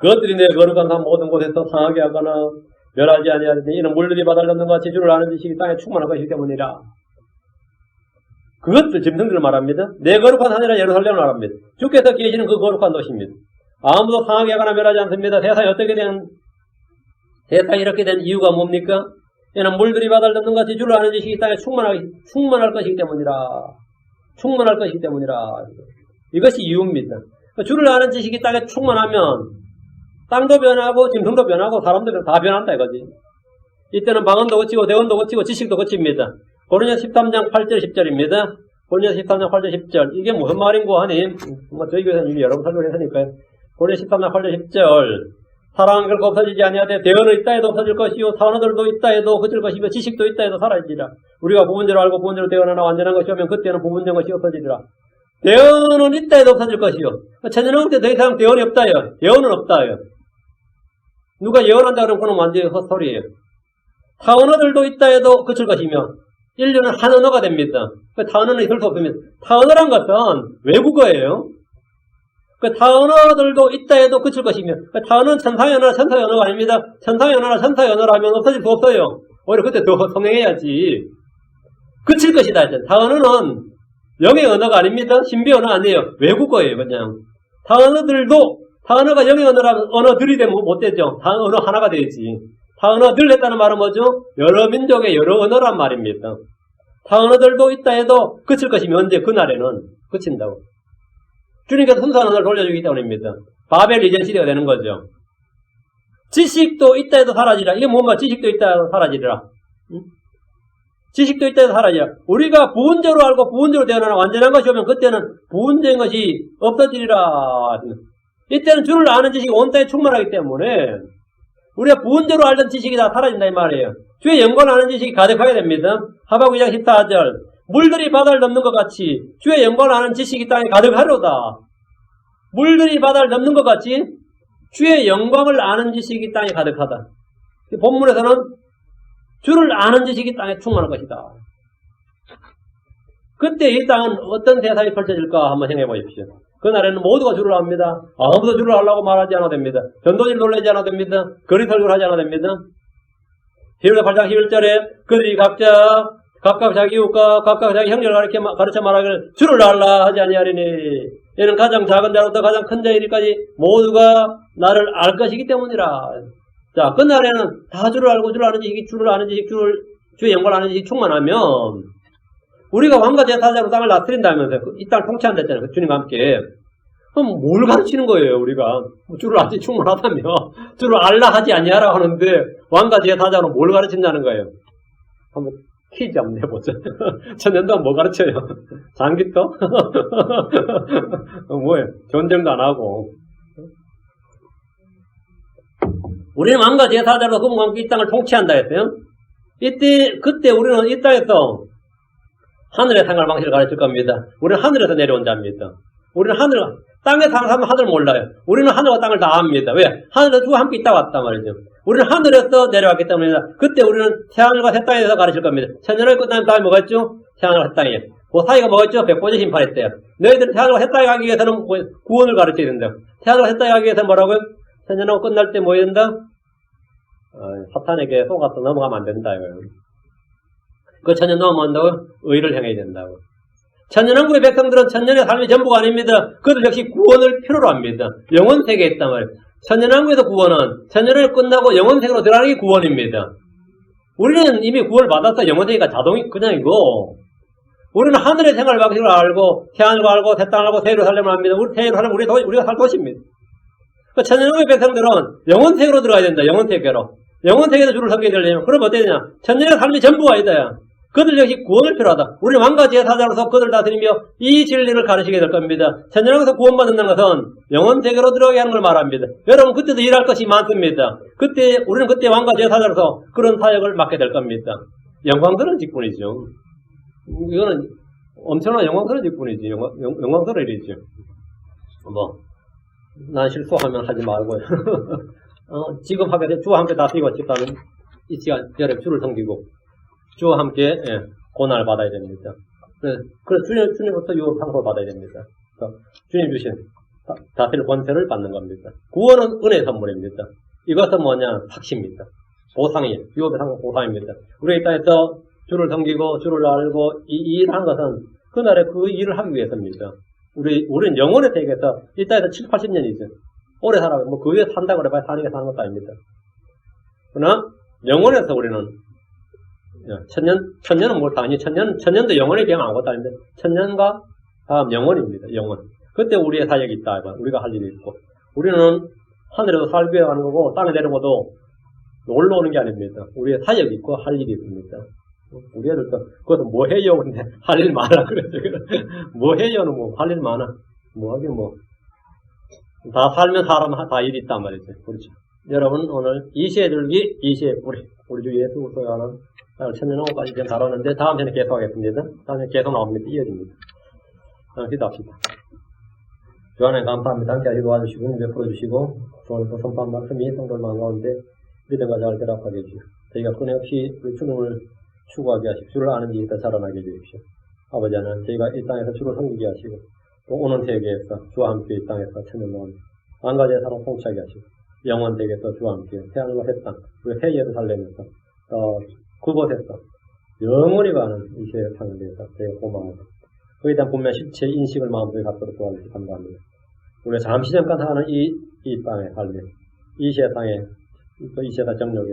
그것들이 내 거룩한 삶 모든 곳에서 상하게 하거나 멸하지 아니하는데 이는 물들이 바다를 넘는 것과 지주를 아는 지식이 땅에 충만한 것이기 때문이라. 그것들 짐승들을 말합니다. 내 거룩한 산이라 예루살렘을 말합니다. 주께서 계시는 그 거룩한 도시입니다. 아무도 상하게 하거나 멸하지 않습니다. 세상이 어떻게 된, 세상이 이렇게 된 이유가 뭡니까? 이는 물들이 바다를 넘는 것과 지주를 아는 지식이 땅에 충만할 것이기 때문이라. 충만할 것이기 때문이라. 이것이 이유입니다. 주를 아는 지식이 땅에 충만하면 땅도 변하고 짐승도 변하고 사람도 다 변한다 이거지. 이때는 방언도 거치고 대언도 거치고 지식도 거칩니다. 고린도서 13장 8절 10절입니다. 고린도서 13장 8절 10절. 이게 무슨 말인고 하니 저희 교회에서는 이미 여러 번 설명했으니까요. 고린도서 13장 8절 10절. 사랑은 결코 없어지지 아니하되 대언은 있다 해도 없어질 것이요 단어들도 있다 해도 그칠 것이며 지식도 있다 해도 사라지리라. 우리가 부분적으로 알고 부분적으로 대언하나 완전한 것이 오면 그때는 부분적인 것이 없어지리라. 대언은 있다 해도 없어질 것이요. 천년왕국 때 더 이상 대언이 없다요. 대언은 없다요. 누가 예언한다 그러면 그건 완전히 헛소리예요. 타언어들도 있다 해도 그칠 것이며 인류는 한 언어가 됩니다. 그 타언어는 있을 수 없습니다. 타언어란 것은 외국어예요. 그 타언어들도 있다 해도 그칠 것이며 그 타언어는 천상의 언어라 천사의 언어가 아닙니다. 천상의 언어라 천사의 언어라면 없어질 수 없어요. 오히려 그때 더 성행해야지. 그칠 것이다 했잖아요. 타언어는 영의 언어가 아닙니다. 신비 언어 아니에요. 외국어예요, 그냥. 타언어가 영의 언어라면 언어들이 되면 못 되죠. 다 언어 하나가 되지. 타언어들 했다는 말은 뭐죠? 여러 민족의 여러 언어란 말입니다. 타언어들도 있다 해도 그칠 것이면 언제 그날에는 그친다고. 주님께서 순수한 언어를 돌려주기 때문입니다. 바벨 이전 시대가 되는 거죠. 지식도 있다 해도 사라지라. 이게 뭔가 지식도 있다 해도 사라지리라. 응? 지식도 있다 해도 사라지라. 우리가 부분적으로 알고 부분적으로 대언하는 완전한 것이 오면 그때는 부분적인 것이 없어지리라. 이때는 주를 아는 지식이 온 땅에 충만하기 때문에 우리가 부분적으로 알던 지식이 다 사라진다 이 말이에요. 주의 영광을 아는 지식이 가득하게 됩니다. 하박국 2장 14절. 물들이 바다를 넘는 것 같이 주의 영광을 아는 지식이 땅에 가득하로다. 물들이 바다를 넘는 것 같이 주의 영광을 아는 지식이 땅에 가득하다. 본문에서는 주를 아는 지식이 땅에 충만할 것이다. 그때 이 땅은 어떤 세상이 펼쳐질까 한번 생각해 보십시오. 그날에는 모두가 주를 압니다. 아무도 주를 알라고 말하지 않아도 됩니다. 전도지를 놀라지 않아도 됩니다. 거리 설교를 하지 않아도 됩니다. 히브리서 8장 11절에 그들이 각각 자기 이웃과 각각 자기 형제를 가르쳐 말하기를 주를 알라 하지 아니하리니 이는 가장 작은 자로부터 가장 큰 자의 일까지 모두가 나를 알 것이기 때문이라. 자, 그날에는 다 주를 알고 주를 아는 지식이 주를 아는 지식 주의 영광을 아는 지식이 충만하면 우리가 왕과 제사장으로 땅을 다스린다면서요. 이 땅을 통치한다 했잖아요. 주님과 함께. 그럼 뭘 가르치는 거예요, 우리가? 주를 알지 충분하다며. 주를 알라 하지 아니하라 하는데 왕과 제사장으로 뭘 가르친다는 거예요? 한번 퀴즈 한번 해보죠. 천년동안 뭐 가르쳐요? 장기터? 뭐예요? 전쟁도 안 하고. 우리는 왕과 제사장으로 그분과 함께 이 땅을 통치한다 했어요. 그때 우리는 이 땅에서 하늘의 생활 방식을 가르칠 겁니다. 우리는 하늘에서 내려온 자입니다. 우리는 땅에 사는 사람은 하늘을 몰라요. 우리는 하늘과 땅을 다 압니다. 왜? 하늘에서 주와 함께 있다 왔단 말이죠. 우리는 하늘에서 내려왔기 때문입니다. 그때 우리는 새하늘과 새 땅에서 가르칠 겁니다. 천년을 끝난 다음에 뭐가 있죠? 새하늘과 새 땅이에요. 그 사이가 뭐가 있죠? 백보제 심판했대요. 너희들은 새하늘과 새 땅에 가기 위해서는 구원을 가르쳐야 된다. 새하늘과 새 땅에 가기 위해서는 뭐라고요? 천년하고 끝날 때 뭐 해야 된다? 사탄에게 속아서 넘어가면 안 된다 이거예요. 그 천년 넘어면 한다고? 의를 행해야 된다고. 천년왕국의 백성들은 천년의 삶이 전부가 아닙니다. 그들 역시 구원을 필요로 합니다. 영원세계에 있단 말이에요. 천년왕국에서 구원은 천년을 끝나고 영원세계로 들어가는 게 구원입니다. 우리는 이미 구원을 받아서 영원세계가 자동이 그냥이고 우리는 하늘의 생활 방식을 알고 태안을 알고 새 땅을 알고 새 예루살렘을 압니다. 우리 새 예루살렘 우리가 살 도시입니다. 천년왕국의 백성들은 영원세계로 들어가야 된다. 영원세계로. 영원세계에서 주를 섬기게 되려면 그럼 어떻게 되냐? 천년의 삶이 전부가 아니다. 그들 역시 구원을 필요하다. 우리는 왕과 제사장으로서 그들 다스리며 이 진리를 가르치게 될 겁니다. 천년왕국에서 구원받는다는 것은 영원세계로 들어가게 하는 걸 말합니다. 여러분 그때도 일할 것이 많습니다. 우리는 그때 왕과 제사장으로서 그런 사역을 맡게 될 겁니다. 영광스러운 직분이죠. 이거는 엄청난 영광스러운 직분이지. 영광스러운 일이죠. 난 실수하면 하지 말고요. 지금 하게 돼 주와 함께 다스리고 싶다면 이 시간 여러분 주를 섬기고 주와 함께 고난을 받아야 됩니다. 그래서 주님부터 유업 상속을 받아야 됩니다. 주님 주신 다스릴 권세를 받는 겁니다. 구원은 은혜의 선물입니다. 이것은 뭐냐? 삭시입니다. 보상이에요. 유업의 상속 보상입니다. 우리가 이 땅에서 주를 섬기고 주를 알고 이 일을 한 것은 그날에 그 일을 하기 위해서입니다. 우리는 영혼의 세계에서 이 땅에서 7, 80년이죠. 오래 살아요. 뭐 그 위에 산다고 그래봐야 사는 게 사는 것도 아닙니다. 그러나 영혼에서 우리는 천년은 뭘 당연히 천년도 영혼에 비하면 아무것도 아닌데 천년과 다음 영혼입니다. 영혼. 그때 우리의 사역이 있다. 우리가 할 일이 있고 우리는 하늘에서 살기 위해 가는 거고 땅에 내려오도 놀러 오는 게 아닙니다. 우리의 사역이 있고 할 일이 있습니다. 우리 애들도 그것은 뭐 해요? 근데 할 일 많아 그랬죠. 뭐 해요는 뭐 할 일 많아. 뭐 하긴 뭐 다 살면 사람 다 일이 있단 말이죠. 그렇죠. 여러분 오늘 이시의 줄기 이시의 뿌리 우리 주 예수 그리스도가 하는 천년왕국까지 지금 다뤘는데 다음 편에 계속하겠습니다. 다음 편에 계속 나옵니다. 이어집니다. 기도합시다. 주 안에 감사합니다. 함께 하시고 도와주시고 은혜 풀어주시고 오늘 또 선포한 말씀이 성도들 마음 가운데 믿음과 잘 대답하게 해주시고 저희가 끊임없이 우리 주님을 추구하게 하시고 주를 아는 일이 더 자라나게 해주십시오. 아버지 하나님 저희가 이 땅에서 주를 섬기게 하시고 또 오는 세계에서 주와 함께 이 땅에서 천년동안 한 가지의 사람 통치하게 하시고 영원 세계에서 주와 함께 태하늘과 새 땅 우리 새 예를 살리면서 그곳에서 영원히 가는 이 세상에 대해서 되게 고마워요. 그에 대한 분명 실체 인식을 마음속에 갖도록 도와주시기 감사합니다. 우리가 잠시 잠깐 사는 이 땅의 삶에 이 세상에 또 이 세상 정력에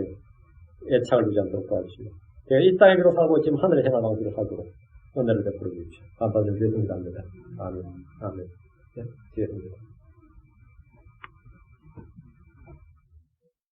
애착을 두지 않도록 도와주시고 제가 이 땅에 비록 살고 있지만 하늘의 생활 방식으로 살도록 은혜를 베풀어 주십시오. 감사드리겠습니다. 아멘. 아멘. 네, 되겠습니다.